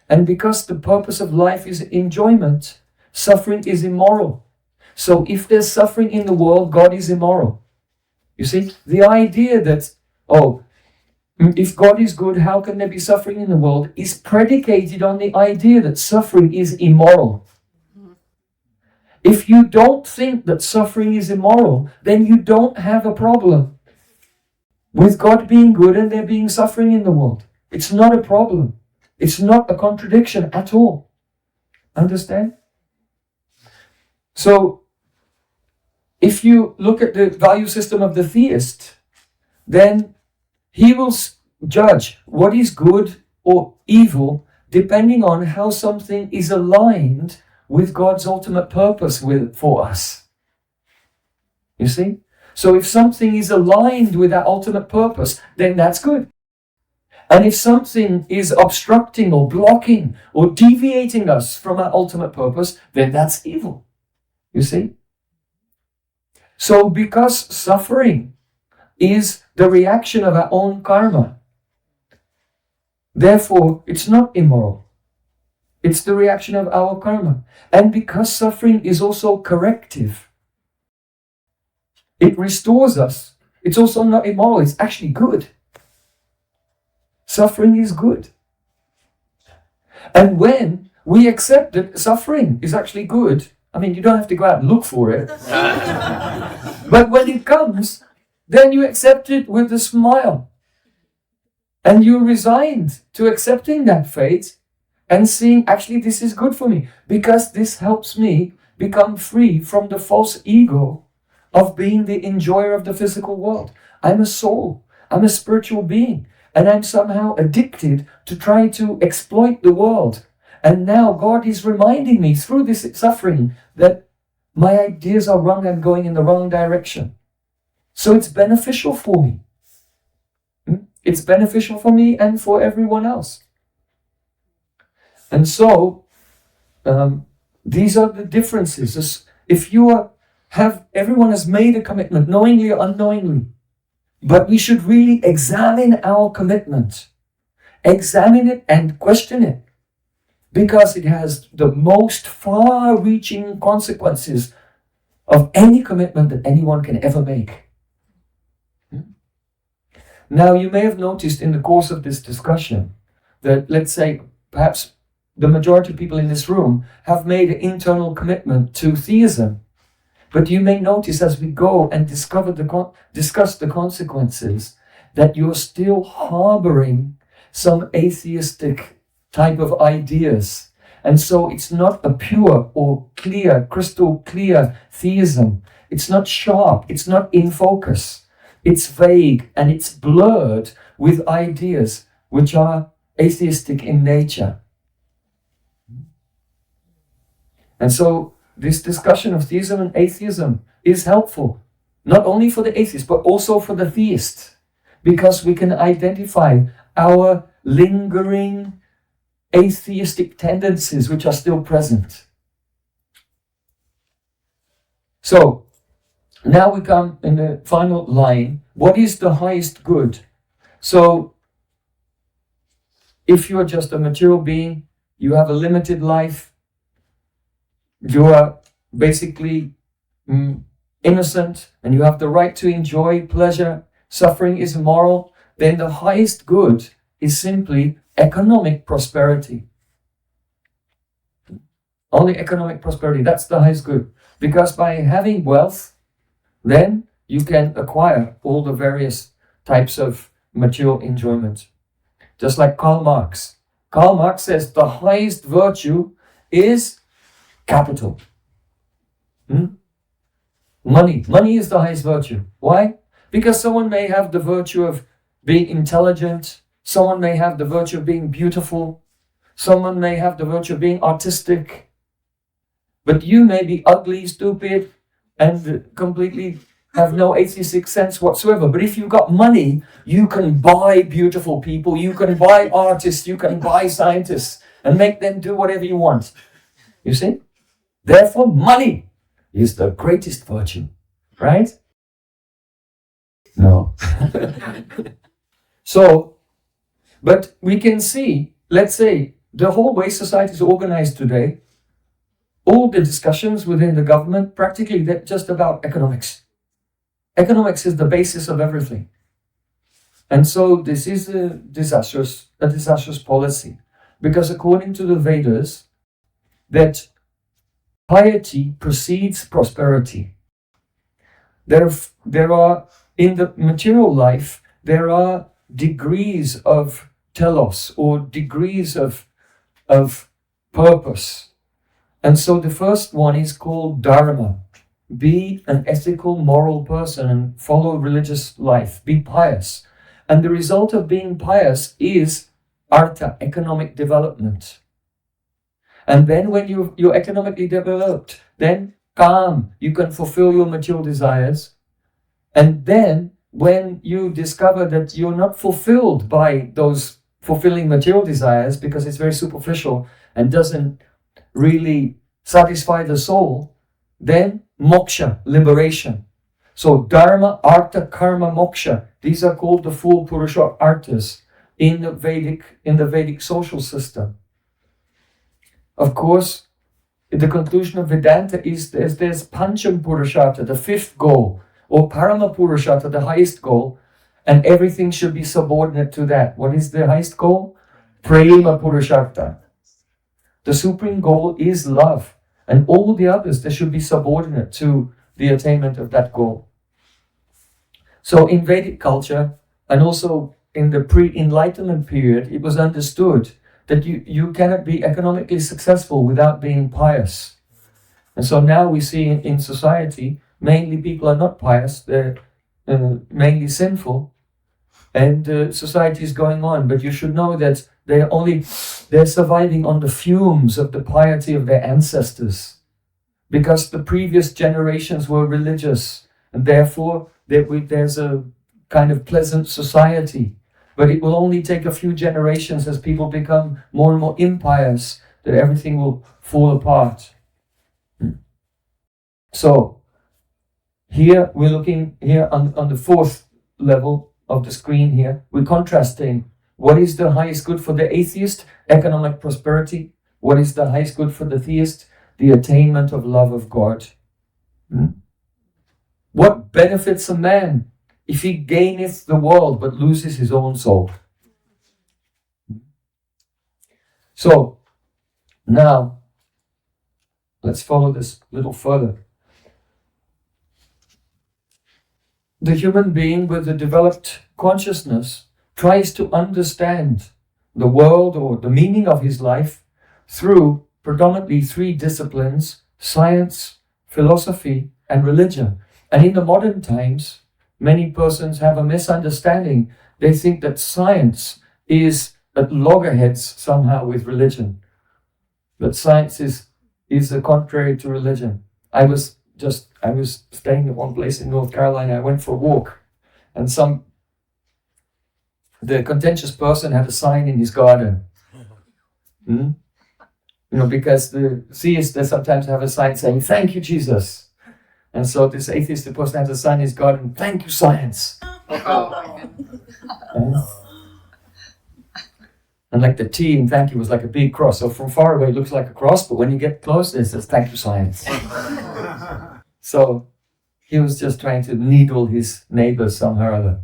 And because the purpose of life is enjoyment, suffering is immoral. So if there's suffering in the world, God is immoral. You see, the idea that, if God is good, how can there be suffering in the world, is predicated on the idea that suffering is immoral. If you don't think that suffering is immoral, then you don't have a problem with God being good and there being suffering in the world. It's not a problem. It's not a contradiction at all. Understand? So, if you look at the value system of the theist, then he will judge what is good or evil depending on how something is aligned with God's ultimate purpose for us. You see? So if something is aligned with that ultimate purpose, then that's good. And if something is obstructing or blocking or deviating us from our ultimate purpose, then that's evil. You see? So because suffering is the reaction of our own karma, therefore it's not immoral. It's the reaction of our karma. And because suffering is also corrective, it restores us. It's also not immoral, it's actually good. Suffering is good. And when we accept that suffering is actually good, I mean, you don't have to go out and look for it. But when it comes, then you accept it with a smile. And you're resigned to accepting that fate and seeing, actually, this is good for me. Because this helps me become free from the false ego of being the enjoyer of the physical world. I'm a soul. I'm a spiritual being. And I'm somehow addicted to try to exploit the world. And now God is reminding me through this suffering that my ideas are wrong and going in the wrong direction. So it's beneficial for me. It's beneficial for me and for everyone else. And so, these are the differences. If everyone has made a commitment, knowingly or unknowingly, but we should really examine our commitment. Examine it and question it. Because it has the most far-reaching consequences of any commitment that anyone can ever make. Now, you may have noticed in the course of this discussion that, let's say, perhaps the majority of people in this room have made an internal commitment to theism. But you may notice as we go and discuss the consequences that you're still harboring some atheistic type of ideas. And so it's not a pure or clear, crystal clear theism. It's not sharp, it's not in focus. It's vague and it's blurred with ideas which are atheistic in nature. And so this discussion of theism and atheism is helpful, not only for the atheist, but also for the theist, because we can identify our lingering atheistic tendencies which are still present. So, now we come in the final line. What is the highest good? So, if you're just a material being, you have a limited life, you are basically innocent, and you have the right to enjoy pleasure, suffering is moral, then the highest good is simply economic prosperity. Only economic prosperity, that's the highest good. Because by having wealth, then you can acquire all the various types of material enjoyment. Just like Karl Marx. Karl Marx says the highest virtue is capital. Money. Money is the highest virtue. Why? Because someone may have the virtue of being intelligent, someone may have the virtue of being beautiful, someone may have the virtue of being artistic, but you may be ugly, stupid, and completely have no atheistic sense whatsoever. But if you've got money, you can buy beautiful people, you can buy artists, you can buy scientists, and make them do whatever you want. You see? Therefore, money is the greatest virtue, right? No. So, but we can see, let's say, the whole way society is organized today, all the discussions within the government, practically they're just about economics. Economics is the basis of everything. And so this is a disastrous policy. Because according to the Vedas, that piety precedes prosperity. There are, in the material life, there are degrees of telos, or degrees of purpose. And so the first one is called dharma. Be an ethical, moral person and follow religious life. Be pious. And the result of being pious is artha, economic development. And then when you're economically developed, then calm, you can fulfill your material desires. And then when you discover that you're not fulfilled by those fulfilling material desires, because it's very superficial and doesn't really satisfy the soul, then moksha, liberation. So dharma, artha, karma, moksha, these are called the four purusha arthas in the Vedic social system. Of course, the conclusion of Vedanta is there's pancham purushartha, the fifth goal, or parama purushartha, the highest goal, and everything should be subordinate to that. What is the highest goal? Prema purushartha. The supreme goal is love, and all the others, they should be subordinate to the attainment of that goal. So in Vedic culture, and also in the pre-enlightenment period, it was understood that you cannot be economically successful without being pious. And so now we see in society, mainly people are not pious, they're mainly sinful, and society is going on. But you should know that they're surviving on the fumes of the piety of their ancestors, because the previous generations were religious, and therefore there's a kind of pleasant society. But it will only take a few generations as people become more and more impious that everything will fall apart. So here we're looking here on the fourth level of the screen here. We're contrasting what is the highest good for the atheist, economic prosperity. What is the highest good for the theist, the attainment of love of God. What benefits a man if he gaineth the world but loses his own soul? So now let's follow this a little further. The human being with a developed consciousness tries to understand the world or the meaning of his life through predominantly three disciplines: science, philosophy, and religion. And in the modern times, many persons have a misunderstanding. They think that science is at loggerheads somehow with religion. But science is a contrary to religion. I was staying at one place in North Carolina. I went for a walk, and the contentious person had a sign in his garden. Because the theists, they sometimes have a sign saying, "Thank you, Jesus." And so this atheist person has a sign in his garden, "Thank you, science." And like the T in thank you was like a big cross. So from far away it looks like a cross, but when you get close it says, "Thank you, science." So he was just trying to needle his neighbors somehow or other.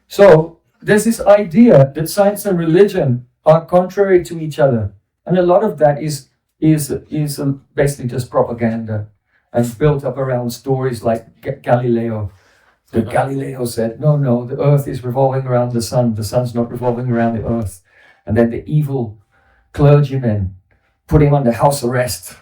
So there's this idea that science and religion are contrary to each other. And a lot of that is basically just propaganda and built up around stories like Galileo. That Galileo said, no, the earth is revolving around the sun's not revolving around the earth. And then the evil clergymen put him under house arrest,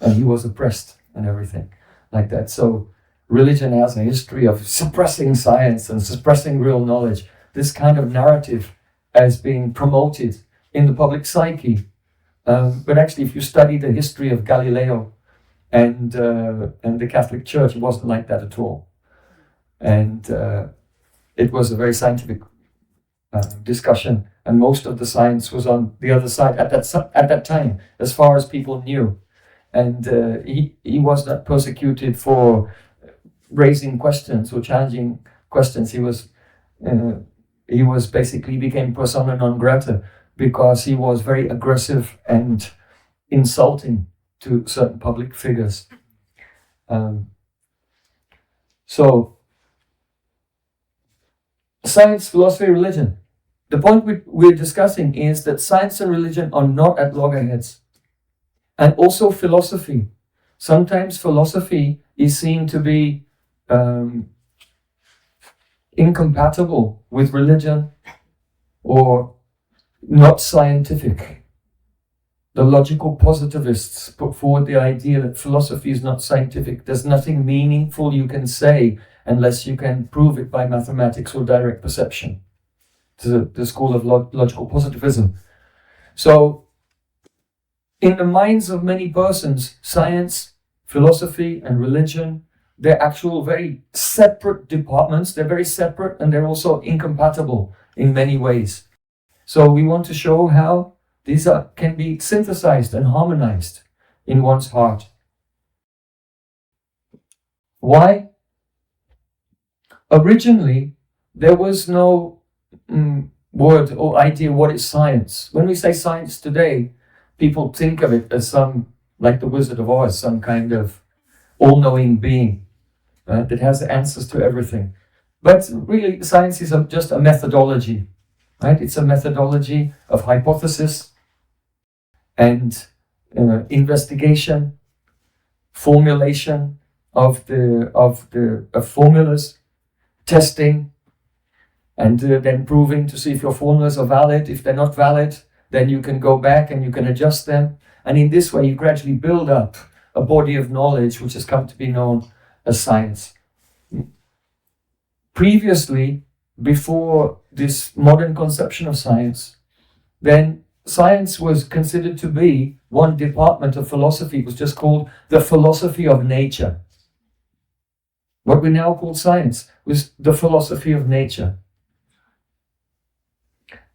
and he was oppressed and everything like that. So religion has a history of suppressing science and suppressing real knowledge. This kind of narrative as being promoted in the public psyche. But actually, if you study the history of Galileo and the Catholic Church, it wasn't like that at all. And it was a very scientific discussion, and most of the science was on the other side at that time, as far as people knew. And he was not persecuted for raising questions or challenging questions. He was he was basically became persona non grata because he was very aggressive and insulting to certain public figures. So, science, philosophy, religion. The point we're discussing is that science and religion are not at loggerheads. And also philosophy. Sometimes philosophy is seen to be incompatible with religion or not scientific. The logical positivists put forward the idea that philosophy is not scientific. There's nothing meaningful you can say unless you can prove it by mathematics or direct perception. The school of logical positivism. So, in the minds of many persons, science, philosophy, and religion, they're actual very separate departments. They're very separate and they're also incompatible in many ways. So we want to show how these can be synthesized and harmonized in one's heart. Why? Originally, there was no word or idea what is science. When we say science today, people think of it as some, like the Wizard of Oz, some kind of all-knowing being that has the answers to everything. But really, science is just a methodology, right? It's a methodology of hypothesis and investigation, formulation of formulas, testing, and then proving to see if your formulas are valid. If they're not valid, then you can go back and you can adjust them. And in this way, you gradually build up a body of knowledge which has come to be known as science. Previously, before this modern conception of science, then science was considered to be one department of philosophy. It was just called the philosophy of nature. What we now call science was the philosophy of nature.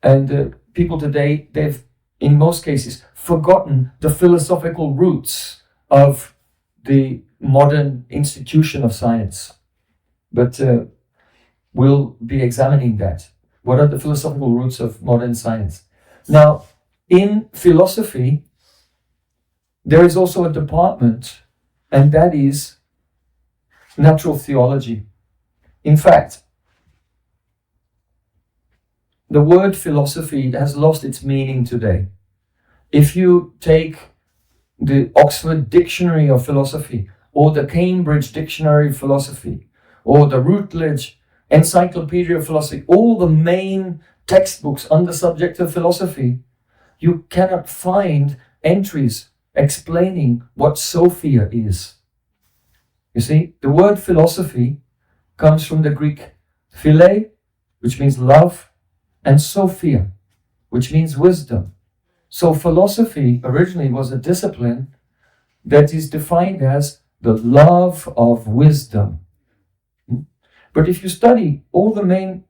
And people today, they've, in most cases, forgotten the philosophical roots of the modern institution of science. But we'll be examining that. What are the philosophical roots of modern science? Now, in philosophy, there is also a department, and that is natural theology. In fact, the word philosophy has lost its meaning today. If you take the Oxford Dictionary of Philosophy, or the Cambridge Dictionary of Philosophy, or the Routledge Encyclopedia of Philosophy, all the main textbooks on the subject of philosophy, you cannot find entries explaining what Sophia is. You see, the word philosophy comes from the Greek phile, which means love, and Sophia, which means wisdom. So philosophy originally was a discipline that is defined as the love of wisdom. But if you study all the main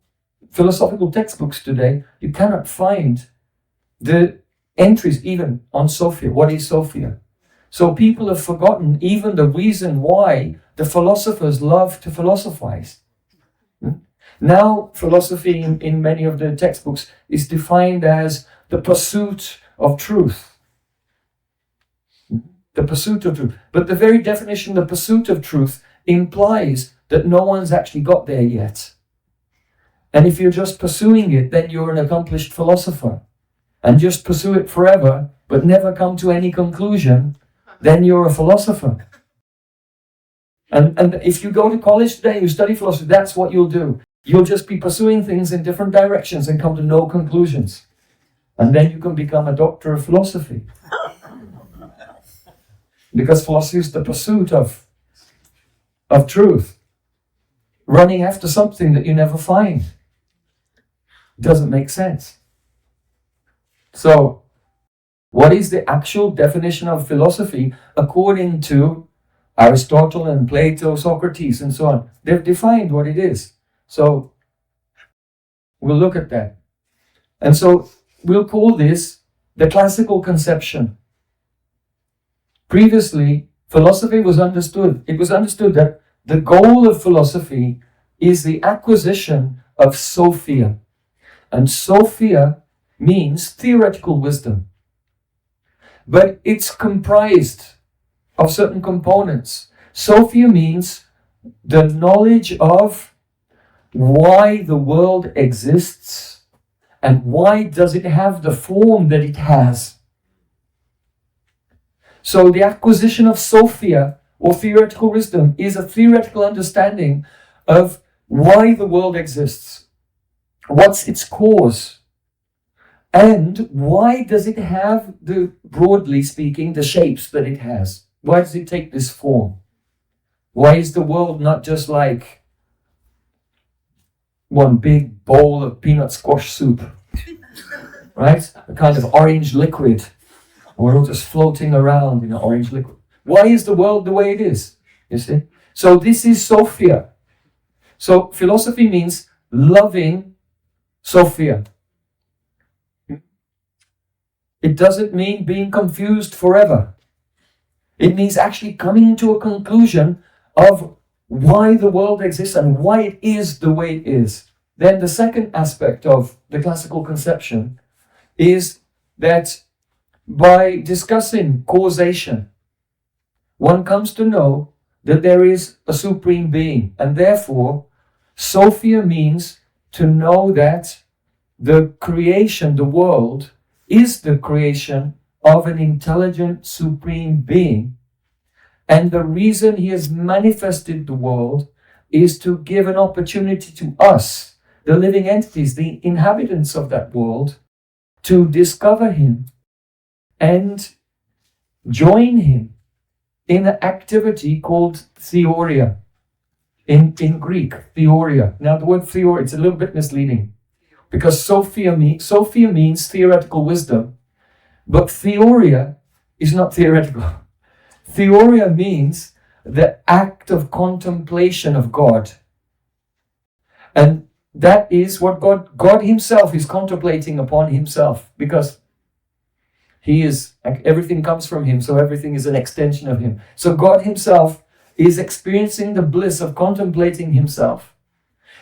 philosophical textbooks today, you cannot find the entries even on Sophia. What is Sophia? So people have forgotten even the reason why the philosophers love to philosophize. Now, philosophy in many of the textbooks is defined as the pursuit of truth. The pursuit of truth. But the very definition, the pursuit of truth, implies that no one's actually got there yet. And if you're just pursuing it, then you're an accomplished philosopher. And just pursue it forever, but never come to any conclusion, then you're a philosopher. And if you go to college today and you study philosophy, that's what you'll do. You'll just be pursuing things in different directions and come to no conclusions. And then you can become a doctor of philosophy. Because philosophy is the pursuit of truth. Running after something that you never find. It doesn't make sense. So, what is the actual definition of philosophy according to Aristotle and Plato, Socrates, and so on? They've defined what it is. So, we'll look at that. And so, we'll call this the classical conception. Previously, philosophy was understood. It was understood that the goal of philosophy is the acquisition of Sophia. And Sophia means theoretical wisdom. But it's comprised of certain components. Sophia means the knowledge of why the world exists and why does it have the form that it has. So the acquisition of Sophia, or theoretical wisdom, is a theoretical understanding of why the world exists, what's its cause, and why does it have, broadly speaking, the shapes that it has. Why does it take this form? Why is the world not just like one big bowl of peanut squash soup, right? A kind of orange liquid. We're all just floating around in an orange liquid. Why is the world the way it is? You see? So this is Sophia. So philosophy means loving Sophia. It doesn't mean being confused forever. It means actually coming to a conclusion of why the world exists and why it is the way it is. Then the second aspect of the classical conception is that by discussing causation, one comes to know that there is a supreme being, and therefore Sophia means to know that the creation, the world, is the creation of an intelligent supreme being, and the reason he has manifested the world is to give an opportunity to us, the living entities, the inhabitants of that world, to discover him and join him in an activity called theoria. In Greek, theoria. Now the word theoria, it's a little bit misleading because Sophia means theoretical wisdom, but theoria is not theoretical. Theoria means the act of contemplation of God. And that is what God himself is contemplating upon himself, because he is, everything comes from him, so everything is an extension of him. So God himself is experiencing the bliss of contemplating himself.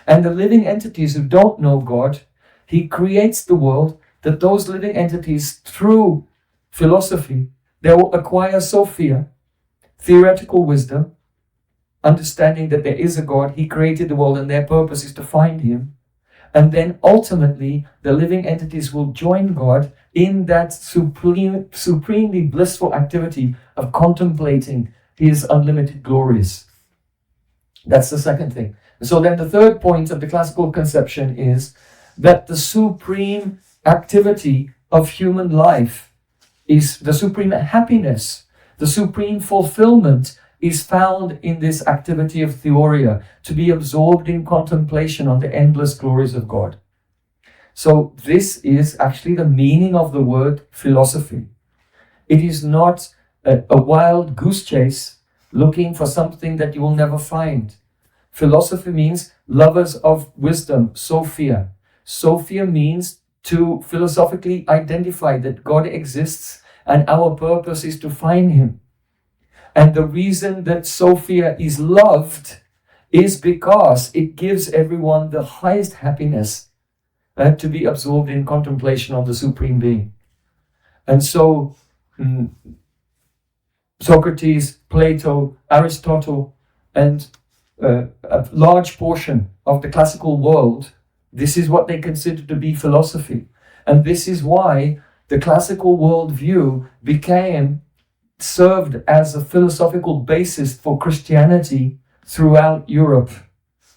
And the living entities who don't know God, he creates the world that those living entities, through philosophy, they will acquire Sophia, theoretical wisdom, understanding that there is a God, he created the world and their purpose is to find him. And then ultimately, the living entities will join God in that supremely blissful activity of contemplating his unlimited glories. That's the second thing. So then the third point of the classical conception is that the supreme activity of human life is the supreme happiness, the supreme fulfillment is found in this activity of theoria, to be absorbed in contemplation on the endless glories of God. So this is actually the meaning of the word philosophy. It is not a wild goose chase looking for something that you will never find. Philosophy means lovers of wisdom, Sophia. Sophia means to philosophically identify that God exists and our purpose is to find him. And the reason that Sophia is loved is because it gives everyone the highest happiness to be absorbed in contemplation of the Supreme Being. And so Socrates, Plato, Aristotle, and a large portion of the classical world, this is what they consider to be philosophy. And this is why the classical worldview served as a philosophical basis for Christianity throughout Europe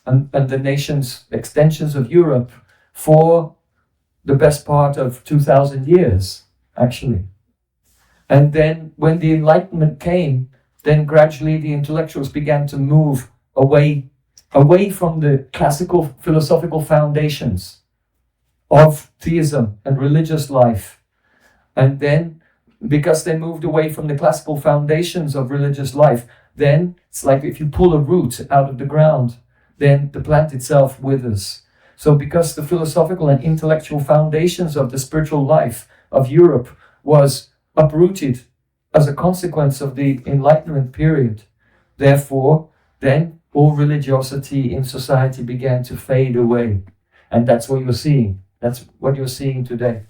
and the nations, extensions of Europe, for the best part of 2,000 years, actually. And then when the Enlightenment came, then gradually the intellectuals began to move away from the classical philosophical foundations of theism and religious life. And then, because they moved away from the classical foundations of religious life, then it's like if you pull a root out of the ground, then the plant itself withers. So because the philosophical and intellectual foundations of the spiritual life of Europe was uprooted as a consequence of the Enlightenment period, therefore, then all religiosity in society began to fade away. And that's what you're seeing. That's what you're seeing today.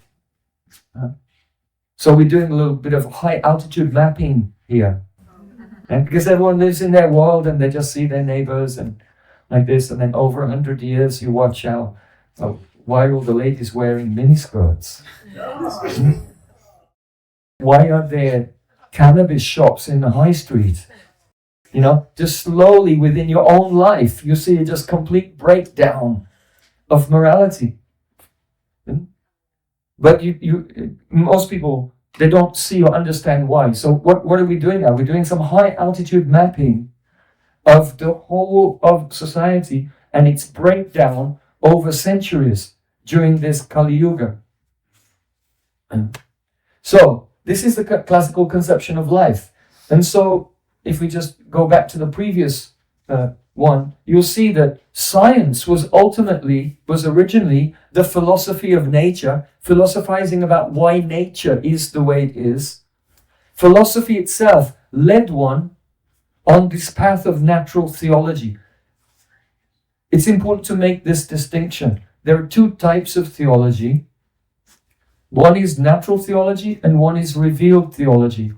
So we're doing a little bit of high altitude mapping here. And because everyone lives in their world and they just see their neighbors and like this, and then over 100 years you watch how why are all the ladies wearing miniskirts? Why are there cannabis shops in the high street? You know, just slowly within your own life, you see just complete breakdown of morality. But most people, they don't see or understand why. So what are we doing now? We're doing some high altitude mapping of the whole of society and its breakdown over centuries during this Kali Yuga. So this is the classical conception of life. And so if we just go back to the previous one, you'll see that science was originally the philosophy of nature, philosophizing about why nature is the way it is. Philosophy itself led one on this path of natural theology. It's important to make this distinction. There are two types of theology. One is natural theology and one is revealed theology.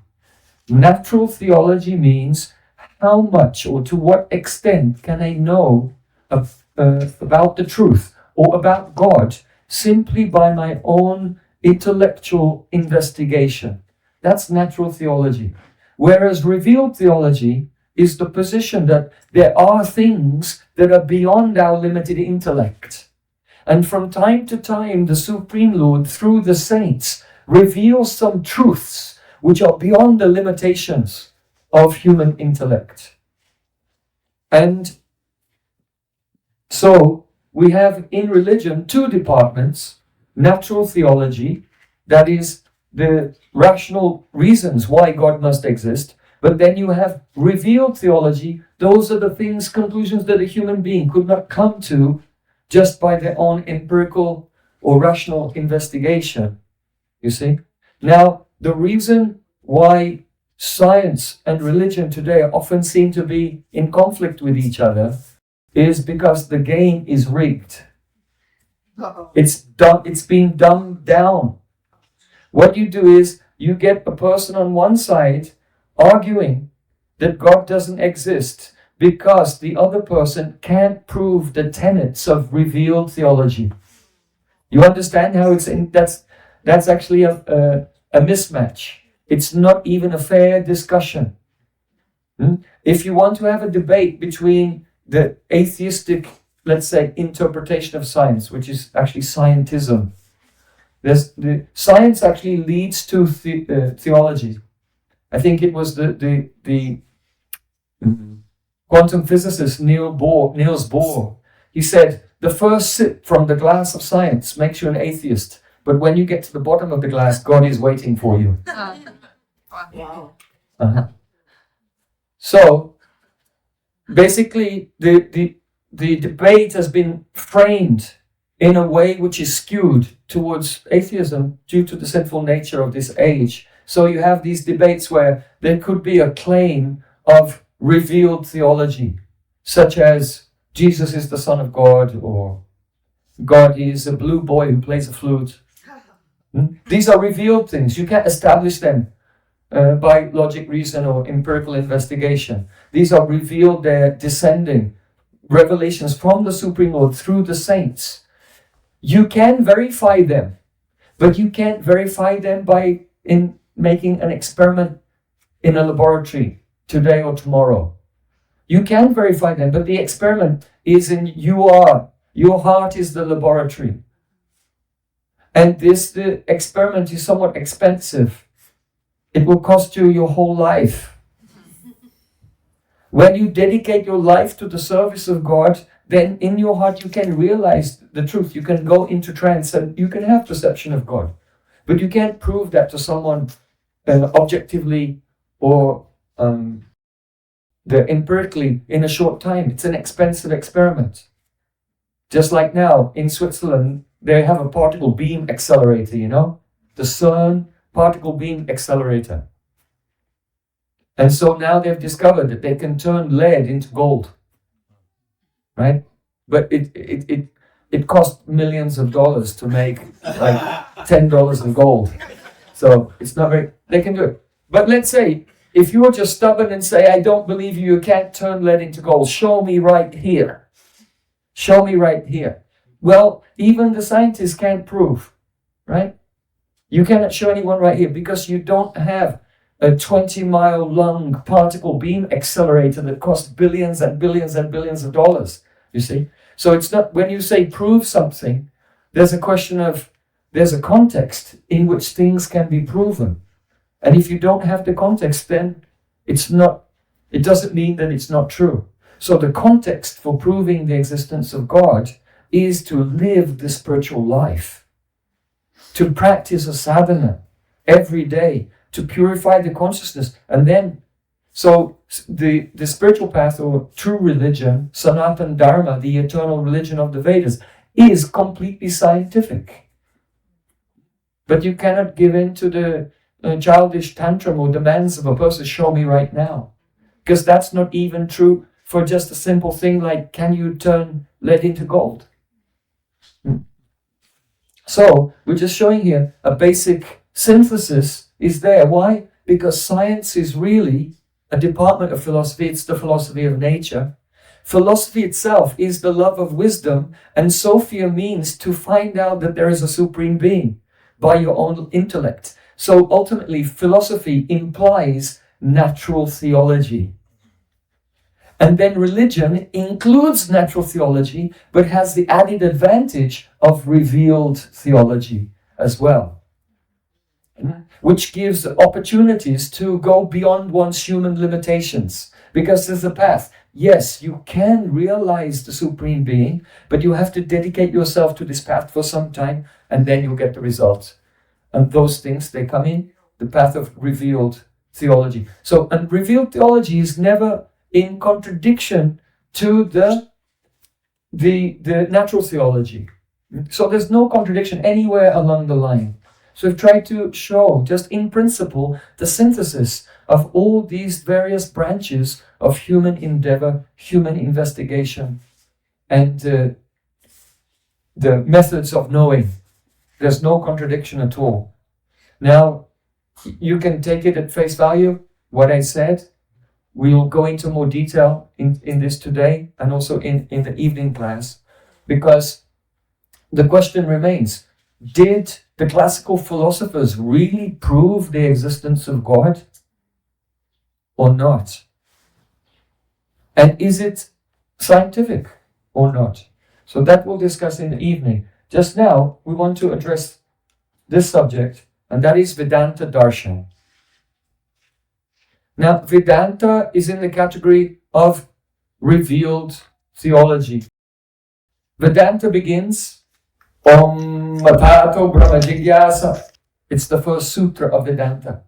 Natural theology means how much or to what extent can I know about the truth or about God simply by my own intellectual investigation. That's natural theology. Whereas revealed theology is the position that there are things that are beyond our limited intellect. And from time to time, the Supreme Lord, through the saints, reveals some truths which are beyond the limitations of human intellect. And so we have in religion two departments: natural theology, that is the rational reasons why God must exist, but then you have revealed theology. Those are the things, conclusions that a human being could not come to just by their own empirical or rational investigation. You see? Now, the reason why science and religion today often seem to be in conflict with each other is because the game is rigged. It's being dumbed down. What you do is you get a person on one side arguing that God doesn't exist because the other person can't prove the tenets of revealed theology. You understand how that's actually a mismatch. It's not even a fair discussion. If you want to have a debate between the atheistic, let's say, interpretation of science, which is actually scientism, the science actually leads to theology. I think it was the quantum physicist Niels Bohr. He said, the first sip from the glass of science makes you an atheist, but when you get to the bottom of the glass, God is waiting for you.
Wow.
So basically the debate has been framed in a way which is skewed towards atheism due to the sinful nature of this age. So you have these debates where there could be a claim of revealed theology, such as Jesus is the Son of God, or God is a blue boy who plays a flute. These are revealed things. You can't establish them by logic, reason, or empirical investigation. These are revealed, they're descending revelations from the Supreme Lord through the saints. You can verify them, but you can't verify them by making an experiment in a laboratory today or tomorrow. You can verify them, but the experiment is in your heart is the laboratory. And the experiment is somewhat expensive. It will cost you your whole life. When you dedicate your life to the service of God, then in your heart you can realize the truth. You can go into trance and you can have perception of God. But you can't prove that to someone objectively or empirically in a short time. It's an expensive experiment. Just like now in Switzerland, they have a particle beam accelerator, the CERN particle beam accelerator. And so now they've discovered that they can turn lead into gold, right? But it cost millions of dollars to make like $10 in gold. So it's not very, they can do it. But let's say, if you're just stubborn and say, I don't believe you, you can't turn lead into gold, show me right here. Show me right here. Well, even the scientists can't prove, right? You cannot show anyone right here because you don't have a 20-mile long particle beam accelerator that costs billions and billions and billions of dollars, you see? So it's not, when you say prove something, there's a question of, there's a context in which things can be proven. And if you don't have the context, then it doesn't mean that it's not true. So the context for proving the existence of God is to live the spiritual life, to practice a sadhana every day, to purify the consciousness. And then, so the spiritual path or true religion, Sanatana Dharma, the eternal religion of the Vedas, is completely scientific. But you cannot give in to the childish tantrum or demands of a person, show me right now. Because that's not even true for just a simple thing like, can you turn lead into gold? So we're just showing here a basic synthesis is there. Why? Because science is really a department of philosophy. It's the philosophy of nature. Philosophy itself is the love of wisdom, and Sophia means to find out that there is a supreme being by your own intellect. So ultimately, philosophy implies natural theology. And then religion includes natural theology, but has the added advantage of revealed theology as well, which gives opportunities to go beyond one's human limitations. Because there's a path. Yes, you can realize the Supreme Being, but you have to dedicate yourself to this path for some time, and then you'll get the results. And those things, they come in the path of revealed theology. So, and revealed theology is never in contradiction to the natural theology. So there's no contradiction anywhere along the line. So I've tried to show, just in principle, the synthesis of all these various branches of human endeavor, human investigation, and the methods of knowing. There's no contradiction at all. Now, you can take it at face value, what I said. We'll go into more detail in this today and also in the evening class, because the question remains, did the classical philosophers really prove the existence of God or not? And is it scientific or not? So that we'll discuss in the evening. Just now, we want to address this subject, and that is Vedanta Darshan. Now, Vedanta is in the category of revealed theology. Vedanta begins, Om Matato Brahma Jigyasa. It's the first sutra of Vedanta.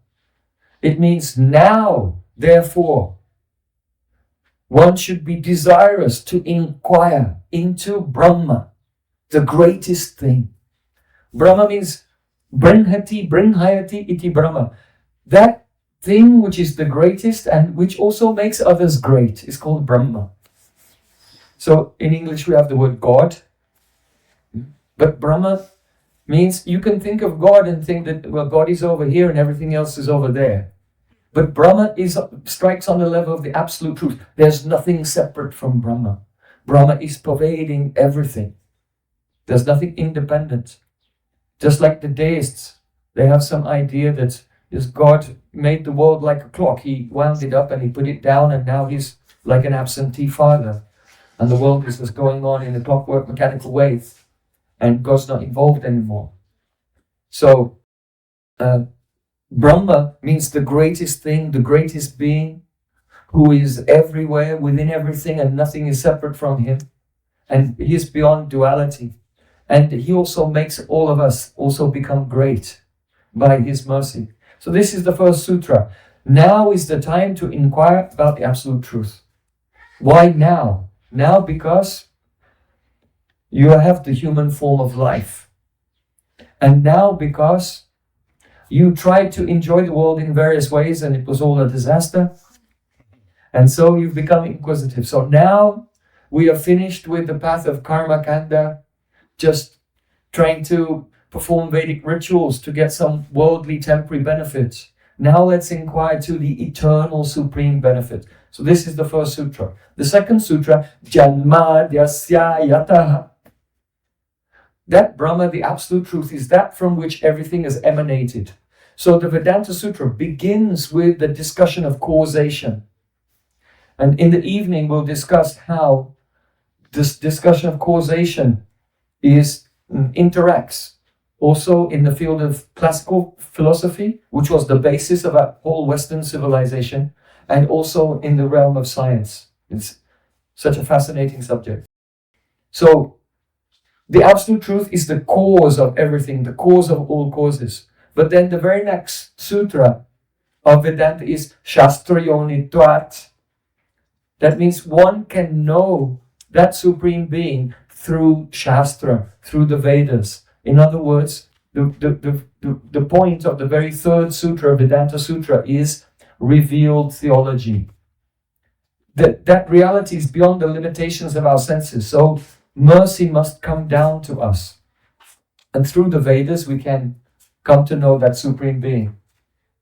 It means now, therefore, one should be desirous to inquire into Brahma, the greatest thing. Brahma means Bringhayati iti Brahma. That thing which is the greatest and which also makes others great is called Brahma. So in English we have the word God, but Brahma means you can think of God and think that, well, God is over here and everything else is over there. But Brahma strikes on the level of the absolute truth. There's nothing separate from Brahma. Brahma is pervading everything. There's nothing independent. Just like the deists, they have some idea that this God made the world like a clock. He wound it up and he put it down, and now he's like an absentee father. And the world is just going on in a clockwork mechanical way, and God's not involved anymore. So, Brahma means the greatest thing, the greatest being, who is everywhere, within everything, and nothing is separate from him. And he is beyond duality. And he also makes all of us also become great by his mercy. So this is the first sutra. Now is the time to inquire about the absolute truth. Why now? Now because you have the human form of life. And now because you tried to enjoy the world in various ways and it was all a disaster. And so you've become inquisitive. So now we are finished with the path of karma kanda. just trying to perform Vedic rituals to get some worldly temporary benefits. Now let's inquire to the eternal supreme benefit. So this is the first sutra. The second sutra, Janmadyasya Yataha. That Brahma, the absolute truth, is that from which everything is emanated. So the Vedanta Sutra begins with the discussion of causation. And in the evening we'll discuss how this discussion of causation interacts also in the field of classical philosophy, which was the basis of our whole Western civilization, and also in the realm of science. It's such a fascinating subject. So, the absolute truth is the cause of everything, the cause of all causes. But then the very next sutra of Vedanta is Shastrayonitvat. That means one can know that Supreme Being through Shastra, through the Vedas. In other words, the point of the very third sutra, Vedanta Sutra, is revealed theology. That reality is beyond the limitations of our senses. So mercy must come down to us. And through the Vedas we can come to know that Supreme Being.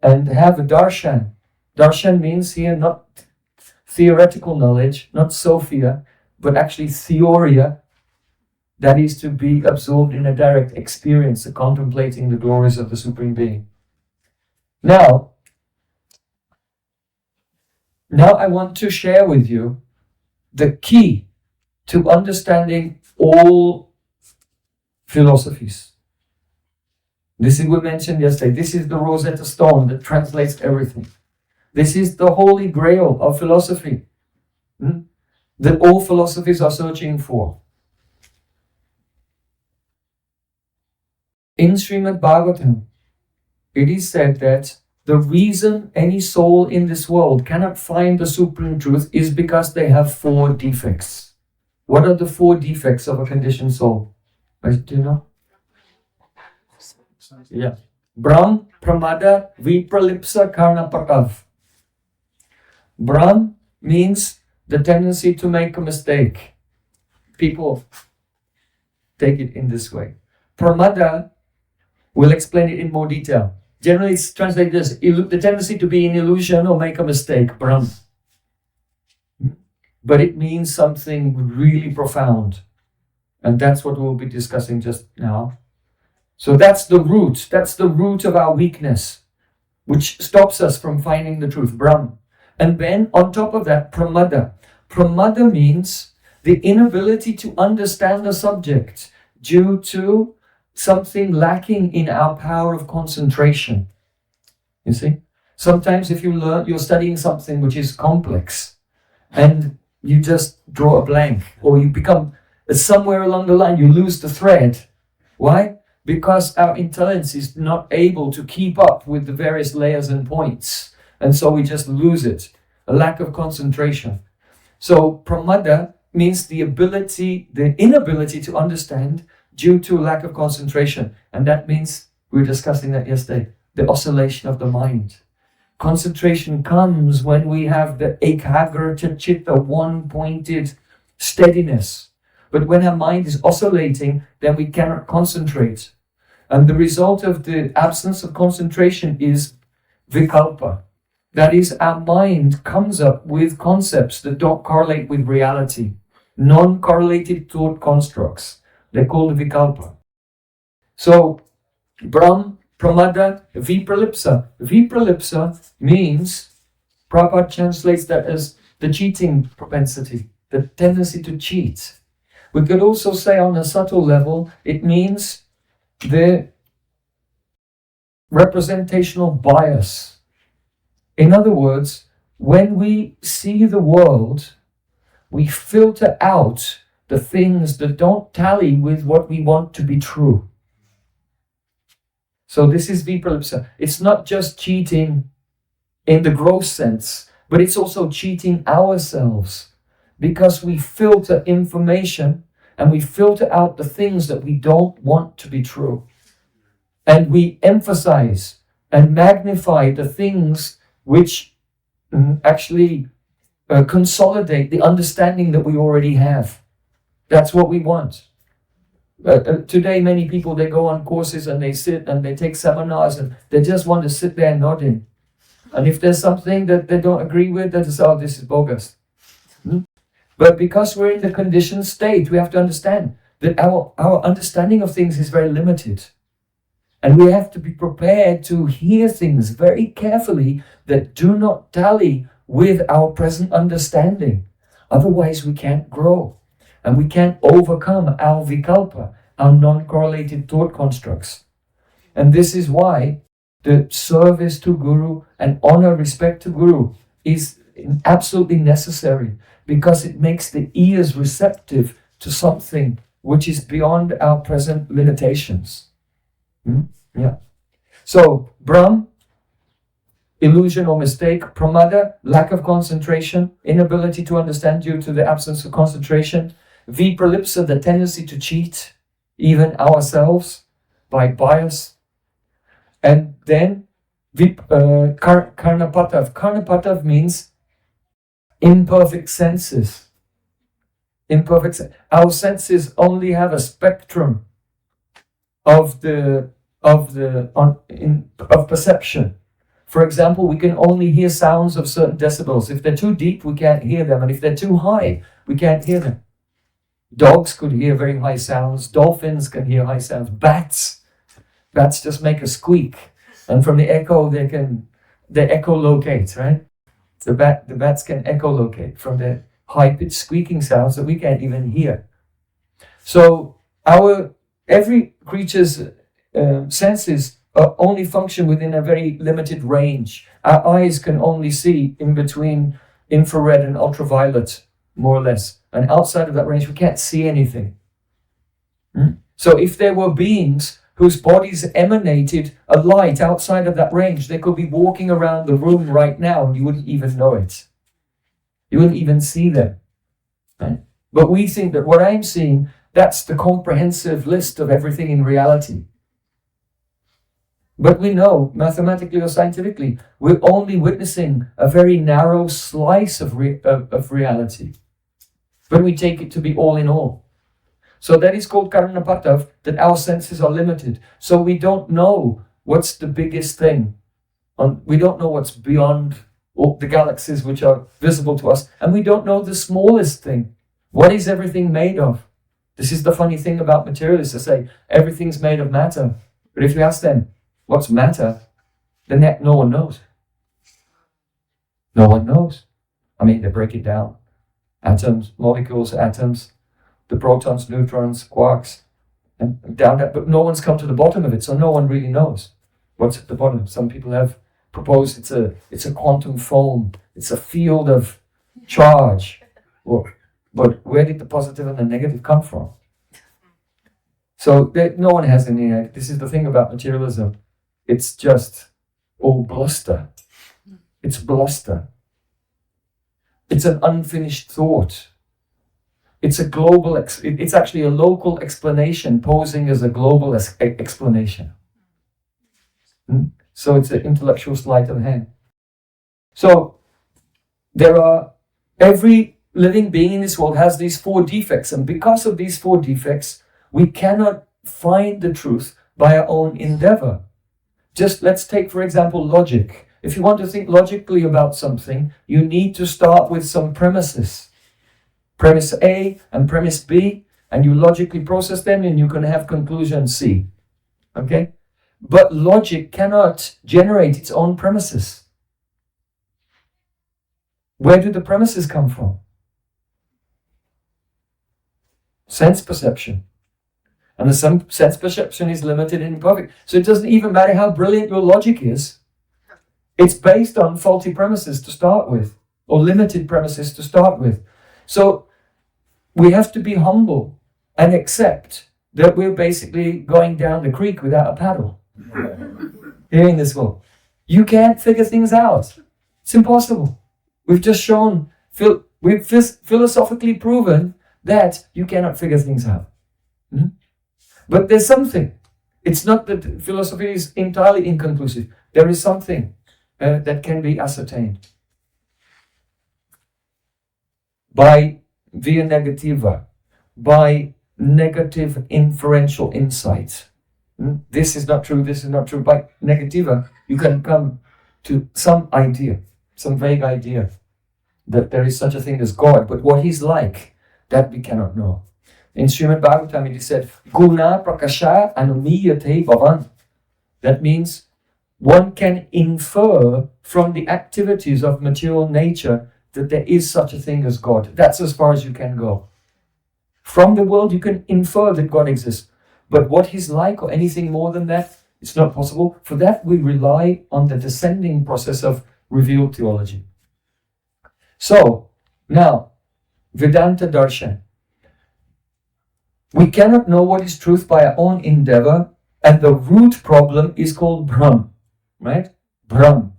And have a darshan. Darshan means here not theoretical knowledge, not Sophia, but actually theoria, that is to be absorbed in a direct experience, contemplating the glories of the Supreme Being. Now I want to share with you the key to understanding all philosophies. This is what we mentioned yesterday. This is the Rosetta Stone that translates everything. This is the holy grail of philosophy that all philosophies are searching for. In Srimad Bhagavatam, it is said that the reason any soul in this world cannot find the supreme truth is because they have 4 defects. What are the 4 defects of a conditioned soul? Do you know? Yeah. Brahm, Pramada, Vipralipsa, Karnapakav. Brahm means the tendency to make a mistake. People take it in this way. Pramada, we'll explain it in more detail. Generally it's translated as the tendency to be in illusion or make a mistake, Brahm. But it means something really profound. And that's what we'll be discussing just now. So that's the root of our weakness, which stops us from finding the truth, Brahm. And then on top of that, Pramada. Pramada means the inability to understand the subject due to something lacking in our power of concentration. You see? Sometimes if you're studying something which is complex and you just draw a blank, or you become, somewhere along the line you lose the thread. Why? Because our intelligence is not able to keep up with the various layers and points. And so we just lose it. A lack of concentration. So pramada means the inability to understand due to lack of concentration. And that means, we were discussing that yesterday, the oscillation of the mind. Concentration comes when we have the ekagrata chitta, one-pointed steadiness. But when our mind is oscillating, then we cannot concentrate. And the result of the absence of concentration is vikalpa. That is, our mind comes up with concepts that don't correlate with reality. Non-correlated thought constructs. They're called vikalpa. So, Brahm, Pramada, Vipralipsa. Vipralipsa means, Prabhupada translates that as the cheating propensity, the tendency to cheat. We could also say on a subtle level, it means the representational bias. In other words, when we see the world, we filter out the things that don't tally with what we want to be true. So this is vipralipsa. It's not just cheating in the gross sense, but it's also cheating ourselves, because we filter information and we filter out the things that we don't want to be true. And we emphasize and magnify the things which actually consolidate the understanding that we already have. That's what we want. Today, many people, they go on courses and they sit and they take seminars and they just want to sit there nodding. And if there's something that they don't agree with, they just, oh, this is bogus. But because we're in the conditioned state, we have to understand that our understanding of things is very limited. And we have to be prepared to hear things very carefully that do not tally with our present understanding. Otherwise, we can't grow. And we can't overcome our vikalpa, our non-correlated thought constructs. And this is why the service to Guru and honor, respect to Guru is absolutely necessary, because it makes the ears receptive to something which is beyond our present limitations. Yeah. So, Brahm, illusion or mistake. Pramada, lack of concentration, inability to understand due to the absence of concentration. Vipralipsa, the tendency to cheat, even ourselves, by bias. And then Karnapatav. Karnapatav means imperfect senses. Our senses only have a spectrum of perception. For example, we can only hear sounds of certain decibels. If they're too deep, we can't hear them, and if they're too high, we can't hear them. Dogs could hear very high sounds. Dolphins can hear high sounds. Bats just make a squeak, and from the echo they echolocate, right? The bats can echolocate from the high-pitched squeaking sounds that we can't even hear. So every creature's senses only function within a very limited range. Our eyes can only see in between infrared and ultraviolet, more or less. And outside of that range, we can't see anything. So if there were beings whose bodies emanated a light outside of that range, they could be walking around the room right now and you wouldn't even know it. You wouldn't even see them. Right? But we think that what I'm seeing, that's the comprehensive list of everything in reality. But we know, mathematically or scientifically, we're only witnessing a very narrow slice of reality. But we take it to be all in all. So that is called Karnapatav, that our senses are limited. So we don't know what's the biggest thing. We don't know what's beyond all the galaxies which are visible to us. And we don't know the smallest thing. What is everything made of? This is the funny thing about materialists. They say everything's made of matter. But if you ask them, what's matter? Then no one knows. No one knows. I mean, they break it down. Atoms, molecules, atoms, the protons, neutrons, quarks, and down that. But no one's come to the bottom of it, so no one really knows what's at the bottom. Some people have proposed it's a quantum foam. It's a field of charge. But where did the positive and the negative come from? So no one has any idea. This is the thing about materialism. It's just all bluster. It's bluster. It's an unfinished thought. It's a global. It's actually a local explanation posing as a global explanation. So it's an intellectual sleight of hand. So every living being in this world has these 4 defects, and because of these 4 defects, we cannot find the truth by our own endeavor. Just let's take, for example, logic. If you want to think logically about something, you need to start with some premises. Premise A and premise B, and you logically process them and you can have conclusion C. Okay? But logic cannot generate its own premises. Where do the premises come from? Sense perception. And the sense perception is limited and imperfect. So it doesn't even matter how brilliant your logic is. It's based on faulty premises to start with, or limited premises to start with. So we have to be humble and accept that we're basically going down the creek without a paddle. Here in this world. You can't figure things out. It's impossible. We've just shown, we've philosophically proven that you cannot figure things out. But there's something. It's not that philosophy is entirely inconclusive. There is something that can be ascertained by via negativa, by negative inferential insight. This is not true, this is not true. By negativa, you can come to some idea, some vague idea that there is such a thing as God, but what He's like, that we cannot know. In Srimad Bhagavatam it is said, Guna prakasha anumiyate bhavan. That means one can infer from the activities of material nature that there is such a thing as God. That's as far as you can go. From the world you can infer that God exists. But what He's like or anything more than that, it's not possible. For that we rely on the descending process of revealed theology. So, now, Vedanta Darshan. We cannot know what is truth by our own endeavor, and the root problem is called Brahm, right? Brahm.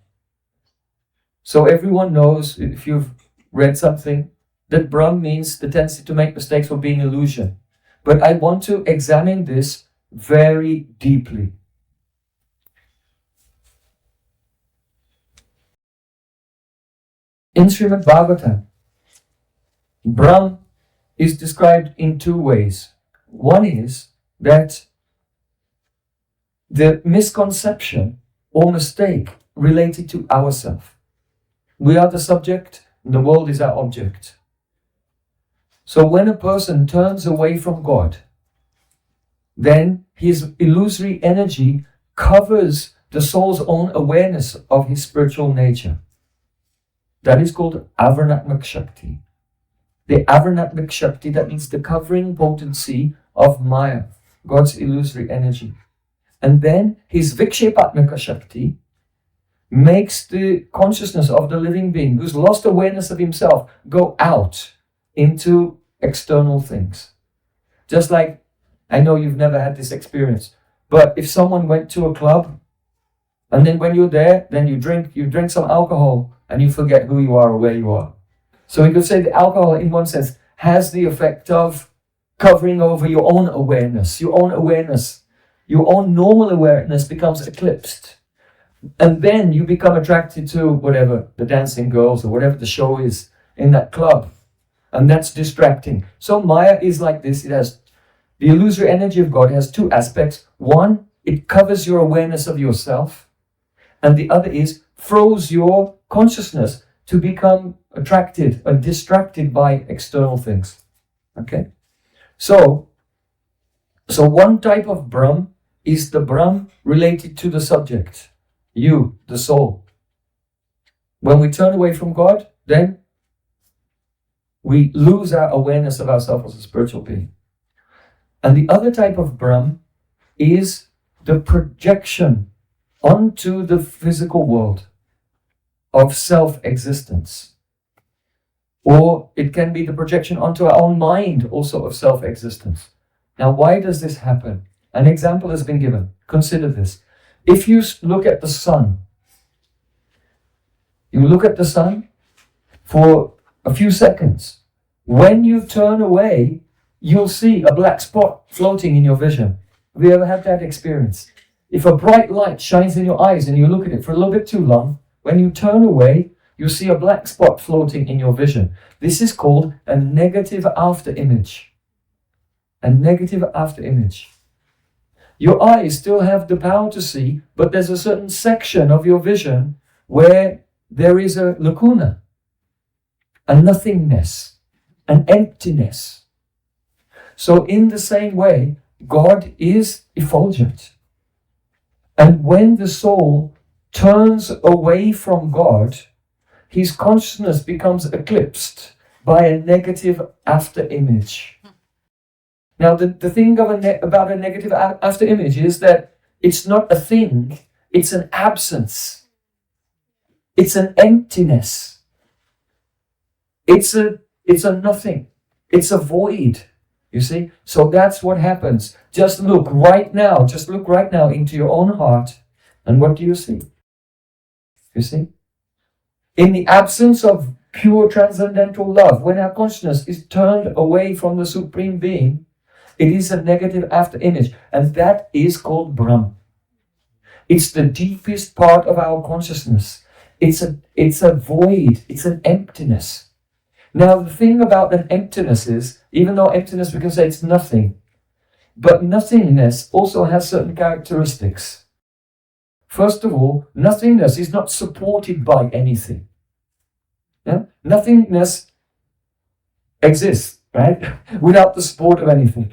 So everyone knows, if you've read something, that Brahm means the tendency to make mistakes or being illusion. But I want to examine this very deeply. In Srimad Bhagavatam, Brahm is described in two ways. One is that the misconception or mistake related to ourself. We are the subject, and the world is our object. So when a person turns away from God, then his illusory energy covers the soul's own awareness of his spiritual nature. That is called Avarnatmak Shakti. The Avarnatmak Shakti, that means the covering potency of Maya, God's illusory energy. And then his Vikshepatmaka Shakti makes the consciousness of the living being who's lost awareness of himself go out into external things. Just like, I know you've never had this experience, but if someone went to a club and then when you're there, then you drink some alcohol and you forget who you are or where you are. So we could say the alcohol, in one sense, has the effect of covering over your own awareness. Your own normal awareness becomes eclipsed. And then you become attracted to whatever, the dancing girls or whatever the show is in that club. And that's distracting. So Maya is like this. It has the illusory energy of God has two aspects. One, it covers your awareness of yourself. And the other is throws your consciousness to become attracted or distracted by external things. Okay? So one type of Brahm is the Brahm related to the subject. You, the soul. When we turn away from God, then we lose our awareness of ourselves as a spiritual being. And the other type of Brahm is the projection onto the physical world of self-existence. Or it can be the projection onto our own mind also of self-existence. Now, why does this happen? An example has been given. Consider this. If you look at the sun, you look at the sun for a few seconds. When you turn away, you'll see a black spot floating in your vision. Have you ever had that experience? If a bright light shines in your eyes and you look at it for a little bit too long, when you turn away, you see a black spot floating in your vision. This is called a negative after image. A negative after image. Your eyes still have the power to see, but there's a certain section of your vision where there is a lacuna, a nothingness, an emptiness. So in the same way, God is effulgent. And when the soul turns away from God, his consciousness becomes eclipsed by a negative after image. Now, the thing about a negative after image is that it's not a thing, it's an absence. It's an emptiness. It's a nothing. It's a void. You see? So that's what happens. Just look right now into your own heart, and what do you see? You see? In the absence of pure transcendental love, when our consciousness is turned away from the Supreme Being, it is a negative after image, and that is called Brahm. It's the deepest part of our consciousness. It's a void, it's an emptiness. Now, the thing about an emptiness is, even though emptiness we can say it's nothing, but nothingness also has certain characteristics. First of all, nothingness is not supported by anything. Yeah? Nothingness exists, right? Without the support of anything.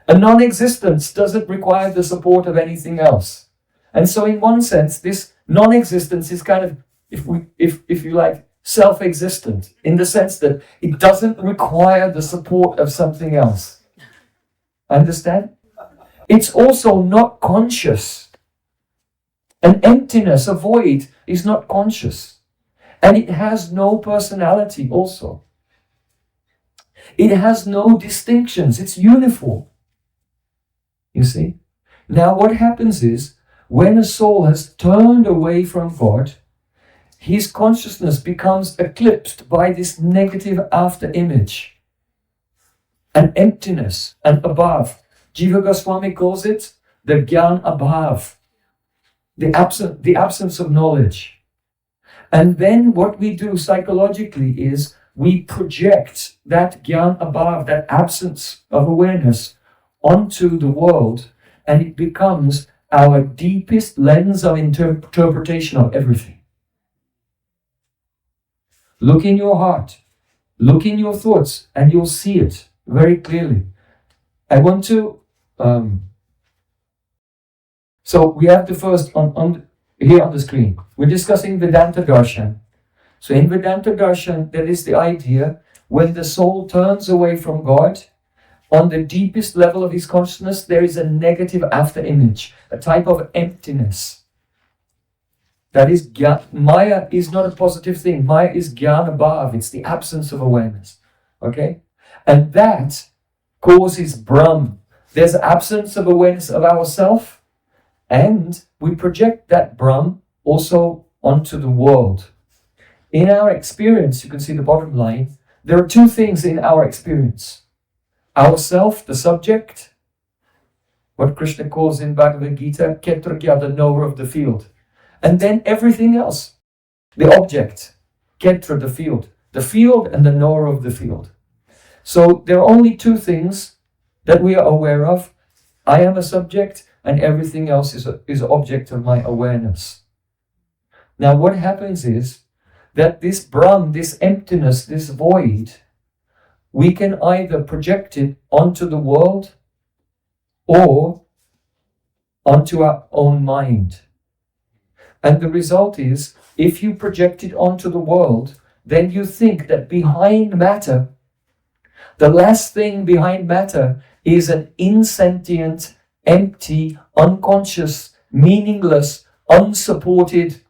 A non-existence doesn't require the support of anything else. And so in one sense, this non-existence is kind of, if you like, self-existent, in the sense that it doesn't require the support of something else. Understand? It's also not conscious. An emptiness, a void, is not conscious. And it has no personality also. It has no distinctions. It's uniform. You see? Now what happens is, when a soul has turned away from God, his consciousness becomes eclipsed by this negative after-image, an emptiness, an abhav. Jiva Goswami calls it the Gyan Abhav, the absence of knowledge. And then what we do psychologically is we project that Gyan Abhav, that absence of awareness, onto the world, and it becomes our deepest lens of interpretation of everything. Look in your heart, look in your thoughts, and you'll see it very clearly. I want to, so we have the first here on the screen. We're discussing Vedanta Darshan. So in Vedanta Darshan, there is the idea when the soul turns away from God, on the deepest level of his consciousness, there is a negative after-image, a type of emptiness. That is, Maya is not a positive thing. Maya is Jnana Bhav. It's the absence of awareness. Okay? And that causes Brahm. There's absence of awareness of ourself, and we project that Brahm also onto the world. In our experience, you can see the bottom line, there are two things in our experience. Ourself, the subject, what Krishna calls in Bhagavad Gita, Ketragya, the knower of the field. And then everything else, the object, Ketra, the field and the knower of the field. So there are only two things that we are aware of. I am a subject, and everything else is an object of my awareness. Now what happens is that this Brahm, this emptiness, this void, we can either project it onto the world or onto our own mind. And the result is, if you project it onto the world, then you think that behind matter, the last thing behind matter is an insentient, empty, unconscious, meaningless, unsupported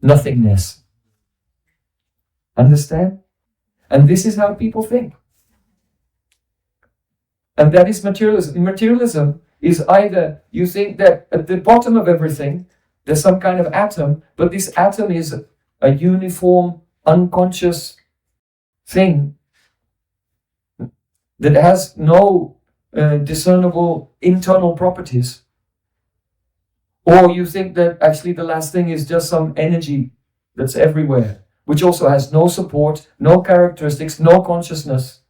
nothingness. Understand? And this is how people think. And that is materialism. Materialism is either you think that at the bottom of everything, there's some kind of atom, but this atom is a uniform, unconscious thing that has no discernible internal properties. Or you think that actually the last thing is just some energy that's everywhere, which also has no support, no characteristics, no consciousness.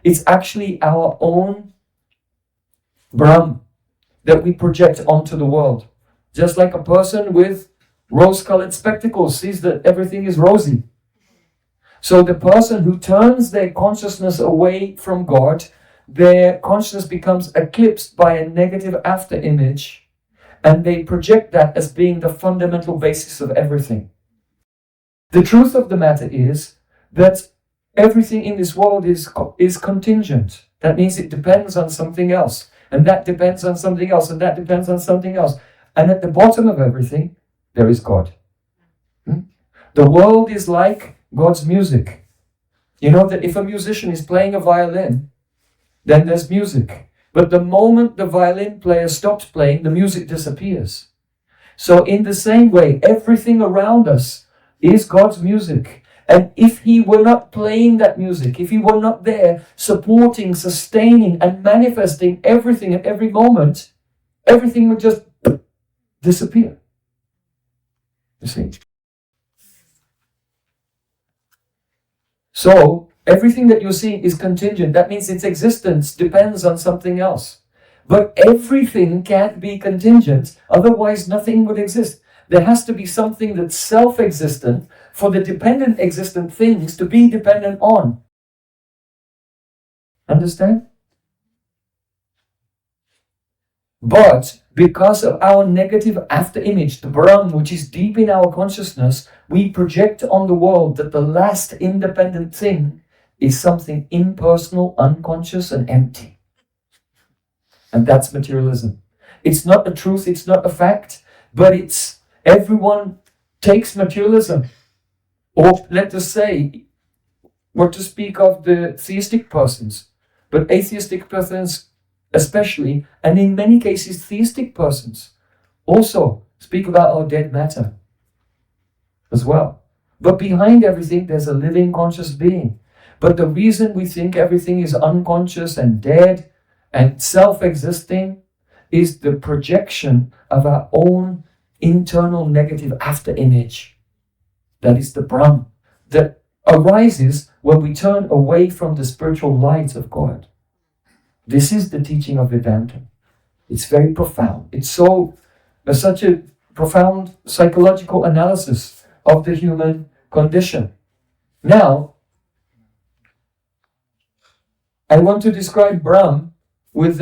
It's actually our own Brahm that we project onto the world. Just like a person with rose-colored spectacles sees that everything is rosy. So the person who turns their consciousness away from God, their consciousness becomes eclipsed by a negative after-image, and they project that as being the fundamental basis of everything. The truth of the matter is that everything in this world is contingent. That means it depends on something else, and that depends on something else, and that depends on something else. And at the bottom of everything, there is God. The world is like God's music. You know that if a musician is playing a violin, then there's music. But the moment the violin player stops playing, the music disappears. So in the same way, everything around us is God's music. And if he were not playing that music, if he were not there supporting, sustaining and manifesting everything at every moment, everything would just disappear. You see? So Everything that you're seeing is contingent. That means its existence depends on something else. But everything can't be contingent, otherwise nothing would exist. There has to be something that's self-existent for the dependent existent things to be dependent on. Understand? But because of our negative after-image, the Brahm, which is deep in our consciousness, we project on the world that the last independent thing is something impersonal, unconscious, and empty. And that's materialism. It's not a truth, it's not a fact, but it's everyone takes materialism. Or let us say, we're to speak of the theistic persons, but atheistic persons especially, and in many cases theistic persons, also speak about our dead matter as well. But behind everything there's a living conscious being. But the reason we think everything is unconscious and dead and self-existing is the projection of our own internal negative after-image. That is the Brahm that arises when we turn away from the spiritual light of God. This is the teaching of Vedanta. It's very profound. It's such a profound psychological analysis of the human condition. Now, I want to describe Brahm with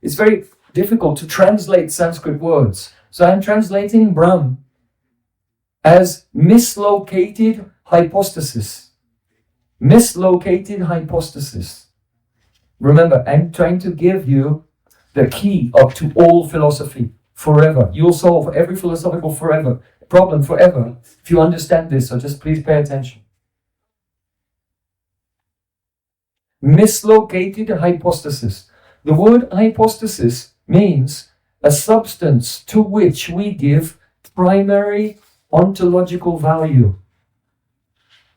it's very difficult to translate Sanskrit words. So I'm translating Brahm as mislocated hypostasis. Mislocated hypostasis. Remember, I'm trying to give you the key to all philosophy forever. You'll solve every philosophical problem forever if you understand this, so just please pay attention. Mislocated hypostasis. The word hypostasis means a substance to which we give primary ontological value.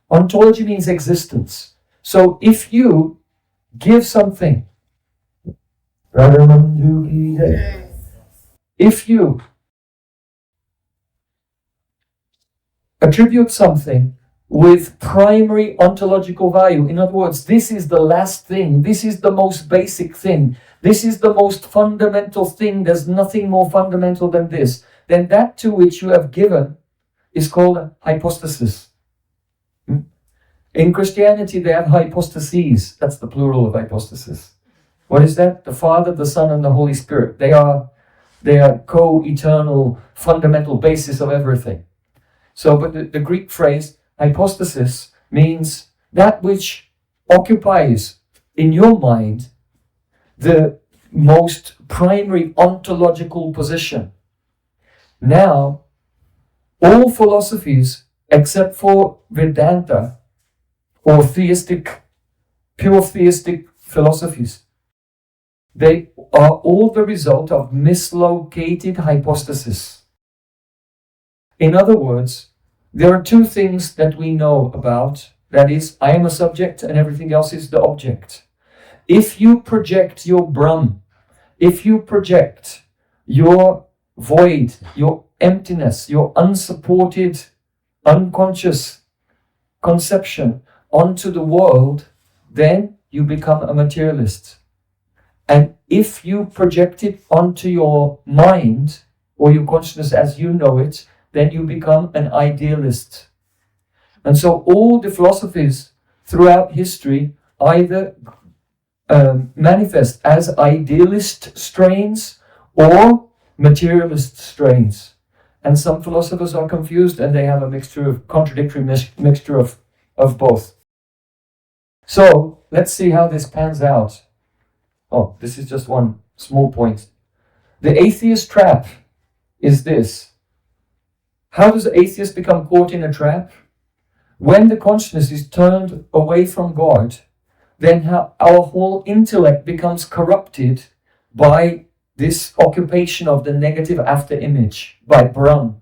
Ontology means existence. So if you give something, if you attribute something with primary ontological value, in other words, this is the last thing, this is the most basic thing, this is the most fundamental thing, there's nothing more fundamental than this, then that to which you have given is called hypostasis. In Christianity, they have hypostases. That's the plural of hypostasis. What is that? The Father, the Son, and the Holy Spirit. They are co-eternal, fundamental basis of everything. So, but the Greek phrase hypostasis means that which occupies in your mind the most primary ontological position. Now, all philosophies except for Vedanta, or pure theistic philosophies, they are all the result of mislocated hypostasis. In other words, there are two things that we know about. That is, I am a subject and everything else is the object. If you project your Brahm, if you project your void, your emptiness, your unsupported, unconscious conception onto the world, then you become a materialist. And if you project it onto your mind or your consciousness as you know it, then you become an idealist. And so all the philosophies throughout history either manifest as idealist strains or materialist strains. And some philosophers are confused and they have a contradictory mixture of both. So, let's see how this pans out. Oh, this is just one small point. The atheist trap is this. How does the atheist become caught in a trap? When the consciousness is turned away from God, then our whole intellect becomes corrupted by this occupation of the negative after-image, by Brahm.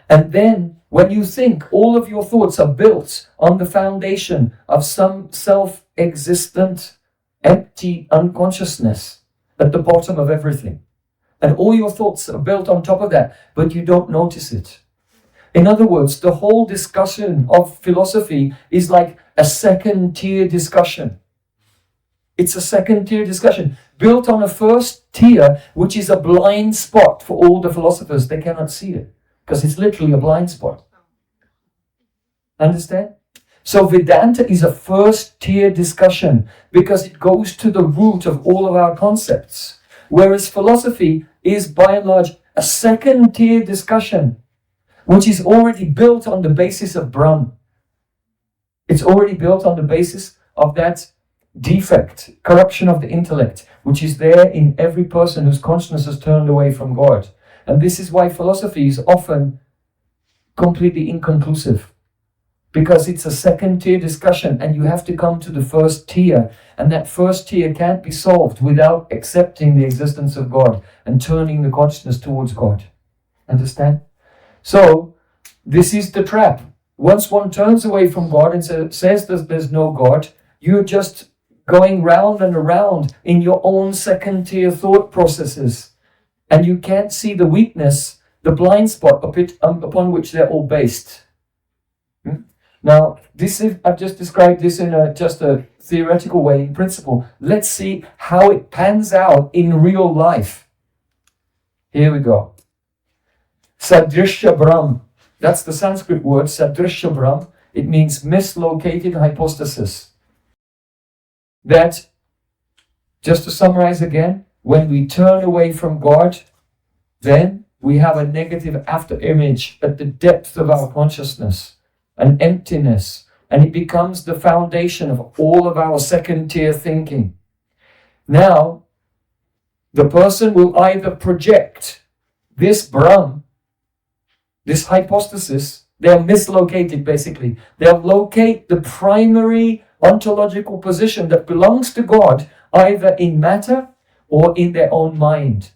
And then, when you think, all of your thoughts are built on the foundation of some self-existent, empty unconsciousness at the bottom of everything. And all your thoughts are built on top of that, but you don't notice it. In other words, the whole discussion of philosophy is like a second-tier discussion. It's a second-tier discussion built on a first tier, which is a blind spot for all the philosophers. They cannot see it because it's literally a blind spot. Understand? So Vedanta is a first-tier discussion because it goes to the root of all of our concepts. Whereas philosophy is by and large a second-tier discussion, which is already built on the basis of Brahm. It's already built on the basis of that defect, corruption of the intellect, which is there in every person whose consciousness has turned away from God. And this is why philosophy is often completely inconclusive, because it's a second-tier discussion and you have to come to the first tier, and that first tier can't be solved without accepting the existence of God and turning the consciousness towards God. Understand? So, this is the trap. Once one turns away from God and says that there's no God, you're just going round and around in your own second-tier thought processes. And you can't see the weakness, the blind spot upon which they're all based. Now, I've just described this in just a theoretical way, in principle. Let's see how it pans out in real life. Here we go. Sadrishya Brahm. That's the Sanskrit word, Sadrishya Brahm. It means mislocated hypostasis. That, just to summarize again, when we turn away from God, then we have a negative after image at the depth of our consciousness, an emptiness, and it becomes the foundation of all of our second-tier thinking. Now, the person will either project this Brahm, this hypostasis, they'll mislocate it basically. They'll locate the primary ontological position that belongs to God either in matter or in their own mind.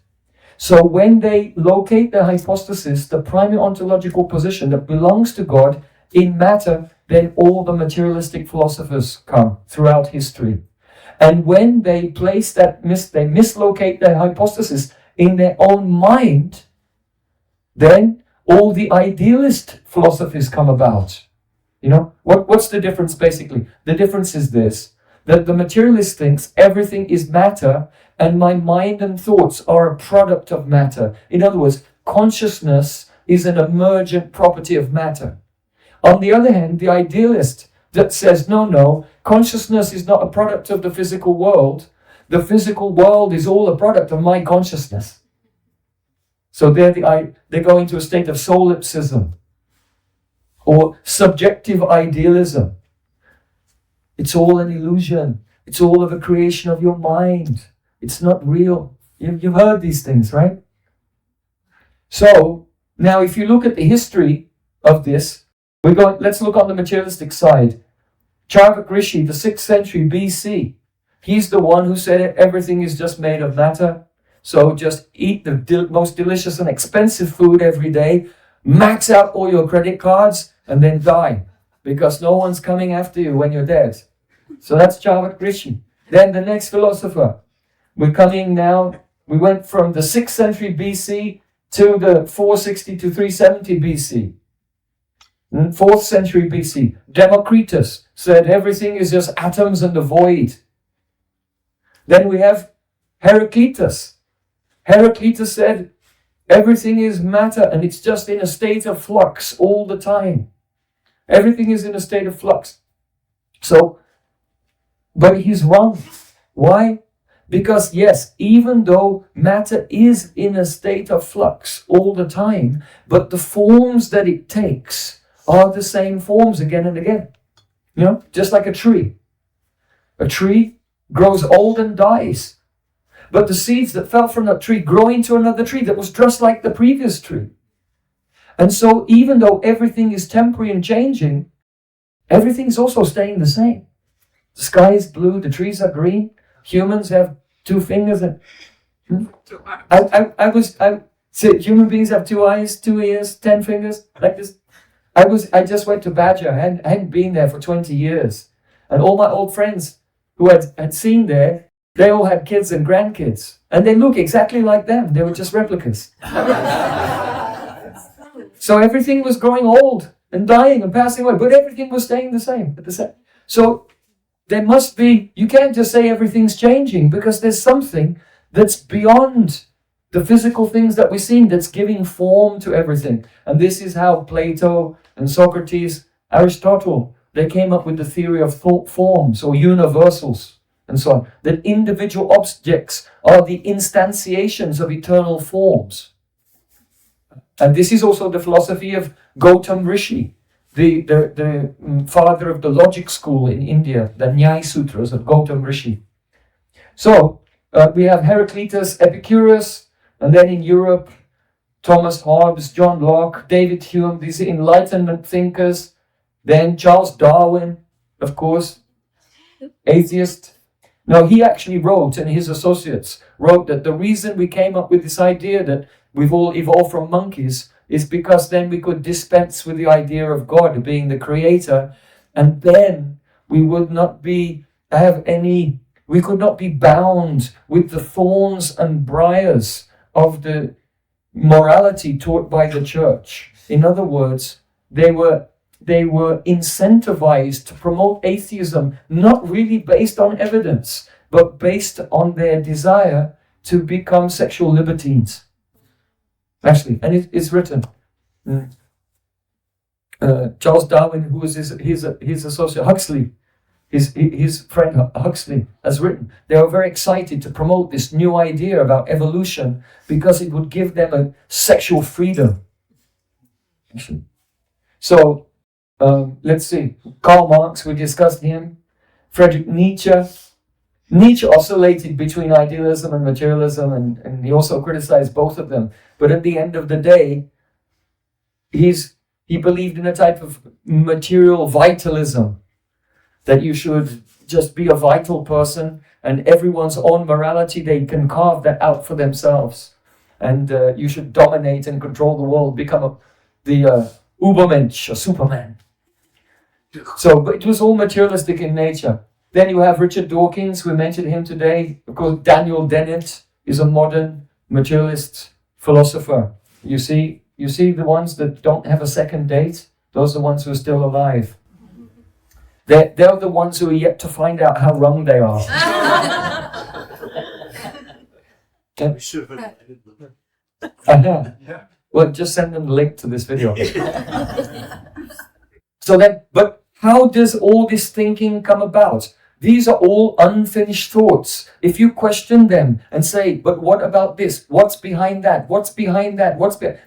So when they locate the hypostasis, the primary ontological position that belongs to God in matter, then all the materialistic philosophers come throughout history. And when they place that, they mislocate their hypostasis in their own mind, then all the idealist philosophies come about. You know, what's the difference basically? The difference is this, that the materialist thinks everything is matter and my mind and thoughts are a product of matter. In other words, consciousness is an emergent property of matter. On the other hand, the idealist that says, no, consciousness is not a product of the physical world. The physical world is all a product of my consciousness. So they go into a state of solipsism or subjective idealism. It's all an illusion. It's all of a creation of your mind. It's not real. You've heard these things, right? So, now if you look at the history of this, let's look on the materialistic side. Charvak Rishi, the 6th century BC, he's the one who said everything is just made of matter. So just eat the most delicious and expensive food every day, max out all your credit cards, and then die. Because no one's coming after you when you're dead. So that's Charvak Rishi. Then the next philosopher. We went from the 6th century BC to the 460 to 370 BC. 4th century BC. Democritus said everything is just atoms and the void. Then we have Heraclitus. Heraclitus said everything is matter and it's just in a state of flux all the time. Everything is in a state of flux. But he's wrong. Why? Because yes, even though matter is in a state of flux all the time, but the forms that it takes are the same forms again and again. You know, just like a tree. A tree grows old and dies. But the seeds that fell from that tree grow into another tree that was just like the previous tree. And so even though everything is temporary and changing, everything is also staying the same. The sky is blue, the trees are green, humans have 2 fingers and... So human beings have 2 eyes, 2 ears, 10 fingers, like this. I just went to Badger, I hadn't been there for 20 years. And all my old friends who had seen there, they all had kids and grandkids. And they look exactly like them. They were just replicas. So everything was growing old and dying and passing away, but everything was staying the same at the same. So there must be, you can't just say everything's changing, because there's something that's beyond the physical things that we're seeing that's giving form to everything. And this is how Plato and Socrates, Aristotle, they came up with the theory of thought forms or universals and so on. That individual objects are the instantiations of eternal forms. And this is also the philosophy of Gautam Rishi, the father of the logic school in India, the Nyaya Sutras of Gautam Rishi. So we have Heraclitus, Epicurus, and then in Europe, Thomas Hobbes, John Locke, David Hume, these Enlightenment thinkers. Then Charles Darwin, of course, atheist. Now he actually wrote, and his associates wrote, that the reason we came up with this idea that we've all evolved from monkeys is because then we could dispense with the idea of God being the creator, and then we would not be we could not be bound with the thorns and briars of the morality taught by the church. In other words, they were incentivized to promote atheism, not really based on evidence, but based on their desire to become sexual libertines. Actually, and it's written. Charles Darwin, who was his associate, Huxley, his friend Huxley, has written, they were very excited to promote this new idea about evolution because it would give them a sexual freedom. So, let's see. Karl Marx, we discussed him. Friedrich Nietzsche. Nietzsche oscillated between idealism and materialism, and he also criticized both of them. But at the end of the day, he believed in a type of material vitalism, that you should just be a vital person, and everyone's own morality, they can carve that out for themselves. And you should dominate and control the world, become the Ubermensch, a Superman. So, but it was all materialistic in nature. Then you have Richard Dawkins, we mentioned him today. Of course, Daniel Dennett is a modern materialist philosopher. You see the ones that don't have a second date? Those are the ones who are still alive. They're the ones who are yet to find out how wrong they are. Well, just send them the link to this video. But how does all this thinking come about? These are all unfinished thoughts. If you question them and say, but what about this? What's behind that? What's behind that?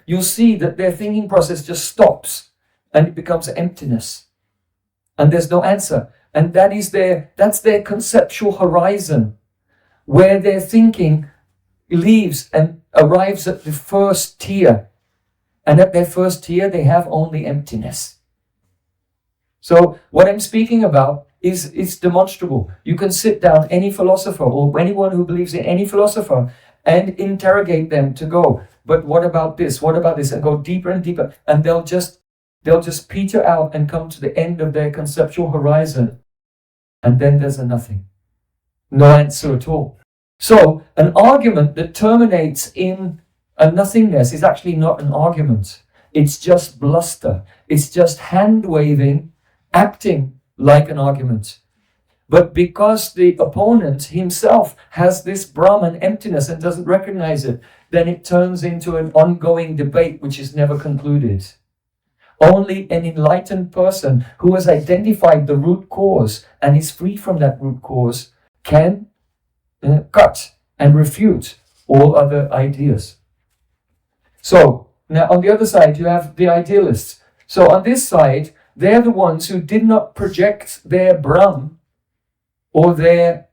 You'll see that their thinking process just stops and it becomes emptiness. And there's no answer. And that's their conceptual horizon, where their thinking leaves and arrives at the first tier. And at their first tier, they have only emptiness. So what I'm speaking about is demonstrable. You can sit down any philosopher or anyone who believes in any philosopher and interrogate them to go, but what about this? What about this? And go deeper and deeper. And they'll just peter out and come to the end of their conceptual horizon. And then there's a nothing. No answer at all. So an argument that terminates in a nothingness is actually not an argument. It's just bluster. It's just hand-waving, acting like an argument. But because the opponent himself has this Brahman emptiness and doesn't recognize it, then it turns into an ongoing debate which is never concluded. Only an enlightened person who has identified the root cause and is free from that root cause can cut and refute all other ideas. So, now on the other side you have the idealists. So on this side, they're the ones who did not project their Brahm, or they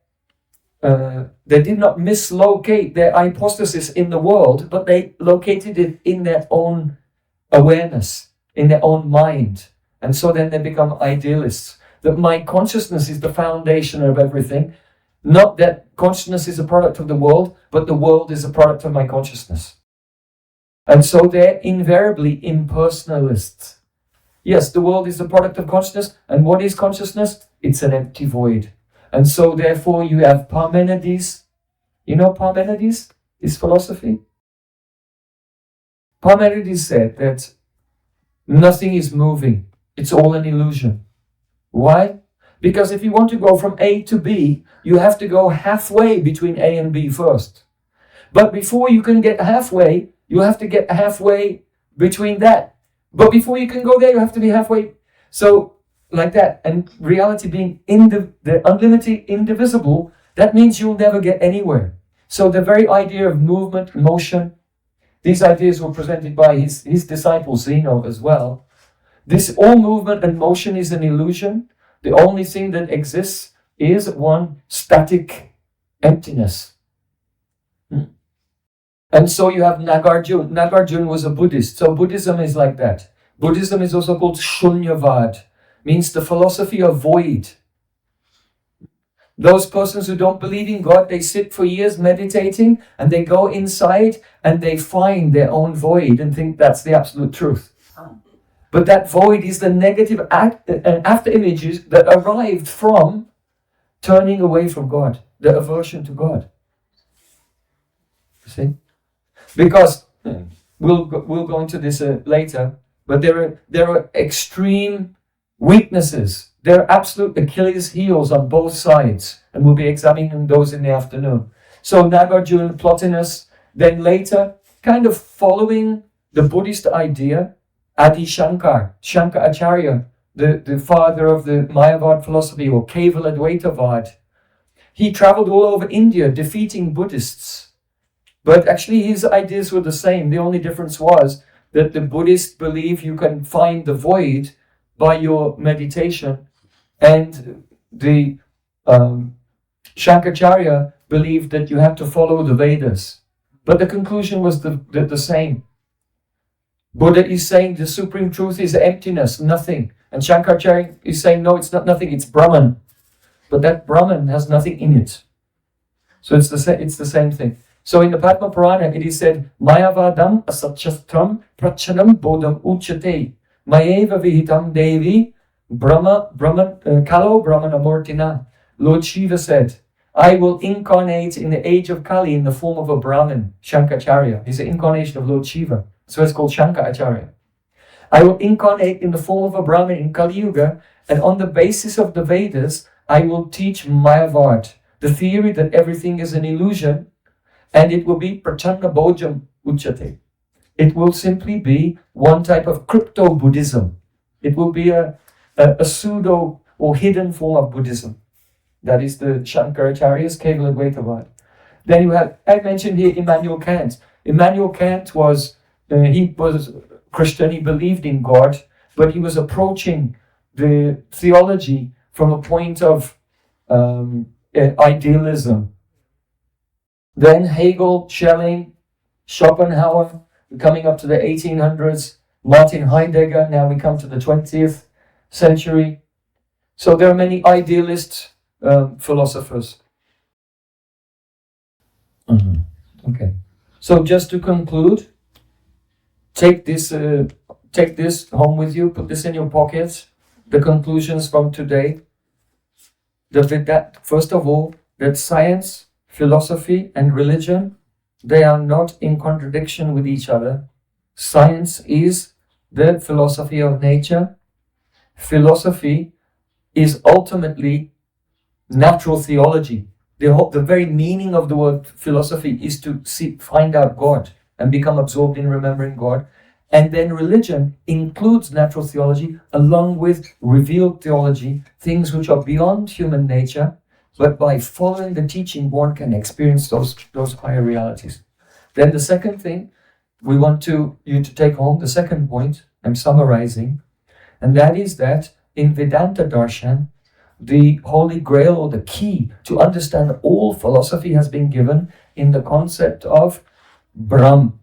did not mislocate their hypostasis in the world, but they located it in their own awareness, in their own mind. And so then they become idealists. That my consciousness is the foundation of everything. Not that consciousness is a product of the world, but the world is a product of my consciousness. And so they're invariably impersonalists. Yes, the world is the product of consciousness. And what is consciousness? It's an empty void. And so therefore you have Parmenides. You know Parmenides? His philosophy? Parmenides said that Nothing is moving. It's all an illusion. Why? Because if you want to go from A to B, you have to go halfway between A and B first. But before you can get halfway, you have to get halfway between that. But before you can go there, you have to be halfway. So, like that. And reality being the unlimited, indivisible, that means you'll never get anywhere. So the very idea of movement, motion, these ideas were presented by his disciple Zeno as well. This all movement and motion is an illusion. The only thing that exists is one static emptiness. And so you have Nagarjuna. Nagarjuna was a Buddhist. So Buddhism is like that. Buddhism is also called Shunyavad, means the philosophy of void. Those persons who don't believe in God, they sit for years meditating and they go inside and they find their own void and think that's the absolute truth. But that void is the negative after images that arrived from turning away from God, the aversion to God. See? Because we'll go into this later, but there are extreme weaknesses. There are absolute Achilles heels on both sides, and we'll be examining those in the afternoon. So Nagarjuna, Plotinus, then later, kind of following the Buddhist idea, Adi Shankaracharya, the father of the Mayavad philosophy or Kevaladvaitavad, he traveled all over India defeating Buddhists. But actually his ideas were the same. The only difference was that the Buddhists believe you can find the void by your meditation, and the Shankaracharya believed that you have to follow the Vedas. But the conclusion was the same. Buddha is saying the supreme truth is emptiness, nothing. And Shankaracharya is saying, no, it's not nothing, it's Brahman. But that Brahman has nothing in it. So it's the same thing. So in the Padma Purana, it is said, Mayavadam asatchastram prachanam bodham uchate mayeva vihitam devi kalo brahmana mortina. Lord Shiva said, I will incarnate in the age of Kali in the form of a Brahmin, Shankaracharya. He's an incarnation of Lord Shiva. So it's called Shankaracharya. I will incarnate in the form of a Brahmin in Kali Yuga, and on the basis of the Vedas, I will teach Mayavad, the theory that everything is an illusion, and it will be Prachanda Bojam Uchate. It will simply be one type of crypto-Buddhism. It will be a pseudo or hidden form of Buddhism. That is the Shankaracharya's Kevaladvaitavad. Then you have, I mentioned here Immanuel Kant. Immanuel Kant was Christian, he believed in God, but he was approaching the theology from a point of idealism. Then Hegel, Schelling, Schopenhauer, coming up to the 1800s, Martin Heidegger, now we come to the 20th century. So there are many idealist philosophers. Okay. So just to conclude, take this home with you, put this in your pockets, the conclusions from today. That first of all, that science, philosophy and religion, they are not in contradiction with each other. Science is the philosophy of nature. Philosophy is ultimately natural theology. The very meaning of the word philosophy is to find out God and become absorbed in remembering God. And then religion includes natural theology along with revealed theology, things which are beyond human nature, but by following the teaching, one can experience those higher realities. Then the second thing we want you to take home, the second point, I'm summarizing, and that is that in Vedanta Darshan, the Holy Grail or the key to understand all philosophy has been given in the concept of Brahm.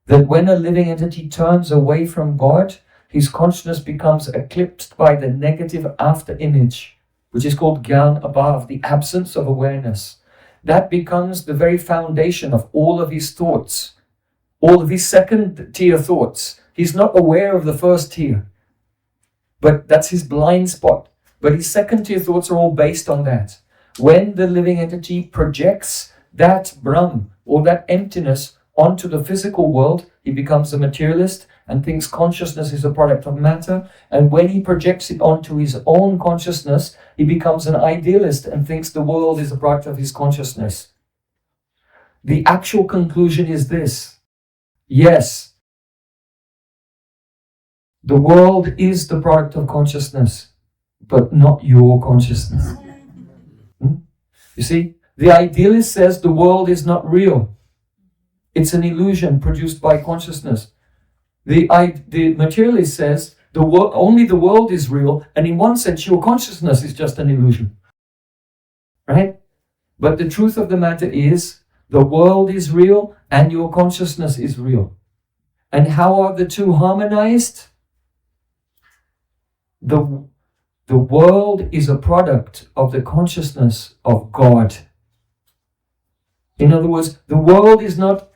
That when a living entity turns away from God, his consciousness becomes eclipsed by the negative after image, which is called Gyan Abhav, the absence of awareness. That becomes the very foundation of all of his thoughts, all of his second tier thoughts. He's not aware of the first tier, but that's his blind spot. But his second tier thoughts are all based on that. When the living entity projects that Brahm or that emptiness onto the physical world, he becomes a materialist and thinks consciousness is a product of matter. And when he projects it onto his own consciousness, he becomes an idealist and thinks the world is a product of his consciousness. The actual conclusion is this: yes, the world is the product of consciousness, but not your consciousness. You see, the idealist says the world is not real. It's an illusion produced by consciousness. The materialist says only the world is real, and in one sense your consciousness is just an illusion. Right? But the truth of the matter is the world is real and your consciousness is real. And how are the two harmonized? The world is a product of the consciousness of God. In other words, the world is not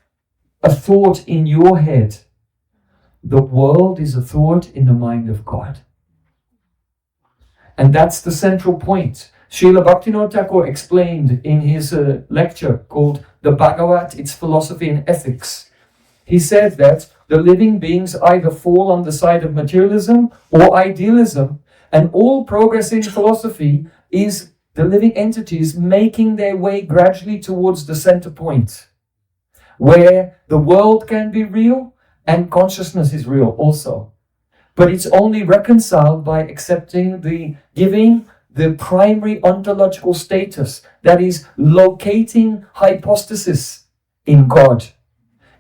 a thought in your head. The world is a thought in the mind of God. And that's the central point. Srila Bhaktivinoda Thakur explained in his lecture called The Bhagavat, Its Philosophy and Ethics. He said that the living beings either fall on the side of materialism or idealism, and all progress in philosophy is the living entities making their way gradually towards the center point, where the world can be real and consciousness is real also. But it's only reconciled by giving the primary ontological status, that is, locating hypostasis in God.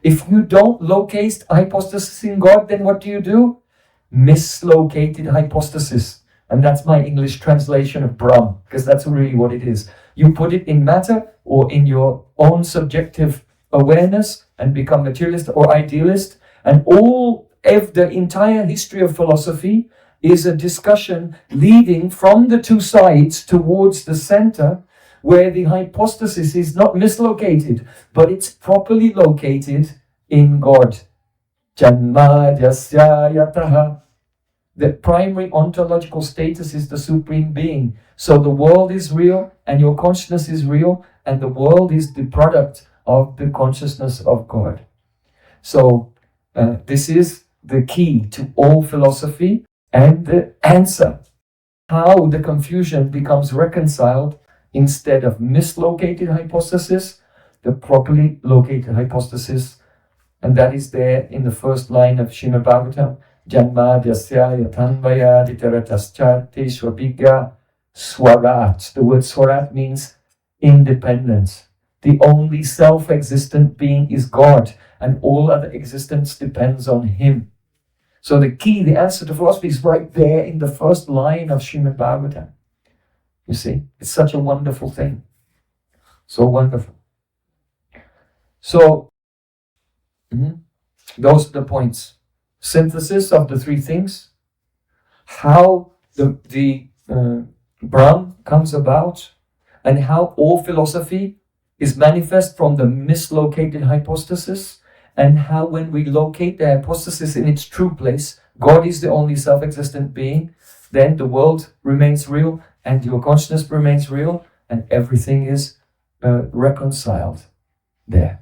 If you don't locate hypostasis in God, then what do? Mislocated hypostasis. And that's my English translation of Brahm, because that's really what it is. You put it in matter or in your own subjective awareness and become materialist or idealist. And the entire history of philosophy is a discussion leading from the two sides towards the center, where the hypostasis is not mislocated, but it's properly located in God. Janma jasya yataha. The primary ontological status is the Supreme Being. So the world is real and your consciousness is real, and the world is the product of the consciousness of God. So this is the key to all philosophy and the answer. How the confusion becomes reconciled. Instead of mislocated hypostasis, the properly located hypostasis. And that is there in the first line of Srimad Bhagavatam. Janma jasya yatanvaya ditaratascha swabhigya swarat. The word swarat means independence. The only self-existent being is God, and all other existence depends on Him. So the key, the answer to philosophy is right there in the first line of Srimad Bhagavatam. You see, it's such a wonderful thing. So wonderful. So, those are the points. Synthesis of the three things. How the Brahm comes about, and how all philosophy is manifest from the mislocated hypostasis, and how when we locate the hypostasis in its true place, God is the only self-existent being, then the world remains real, and your consciousness remains real, and everything is reconciled there.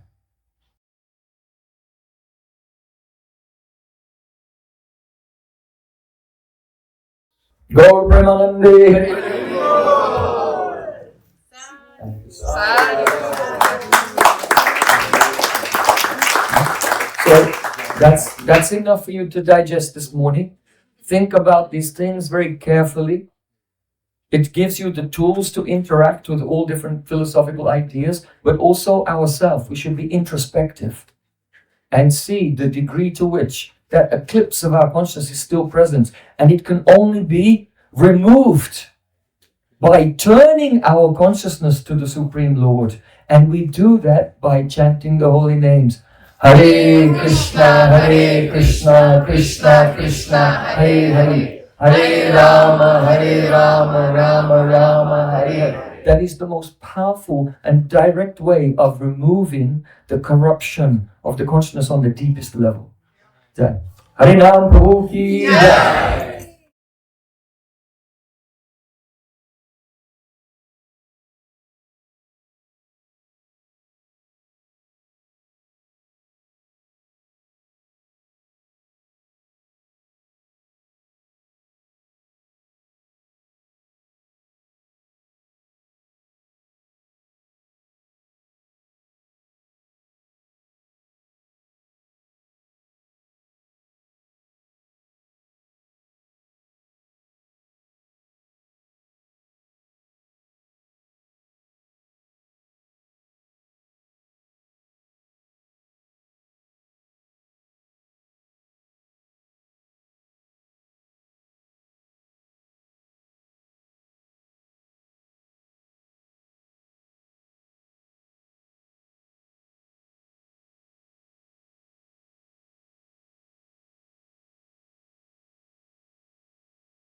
Gaur Premanande. So that's enough for you to digest this morning. Think about these things very carefully. It gives you the tools to interact with all different philosophical ideas, but also ourselves. We should be introspective and see the degree to which that eclipse of our consciousness is still present. And it can only be removed by turning our consciousness to the Supreme Lord. And we do that by chanting the holy names. Hare Krishna, Krishna Krishna, Hare Hare. Hare Rama, Rama Rama, Hare Hare. That is the most powerful and direct way of removing the corruption of the consciousness on the deepest level. Harinam Prabhu ki Jai.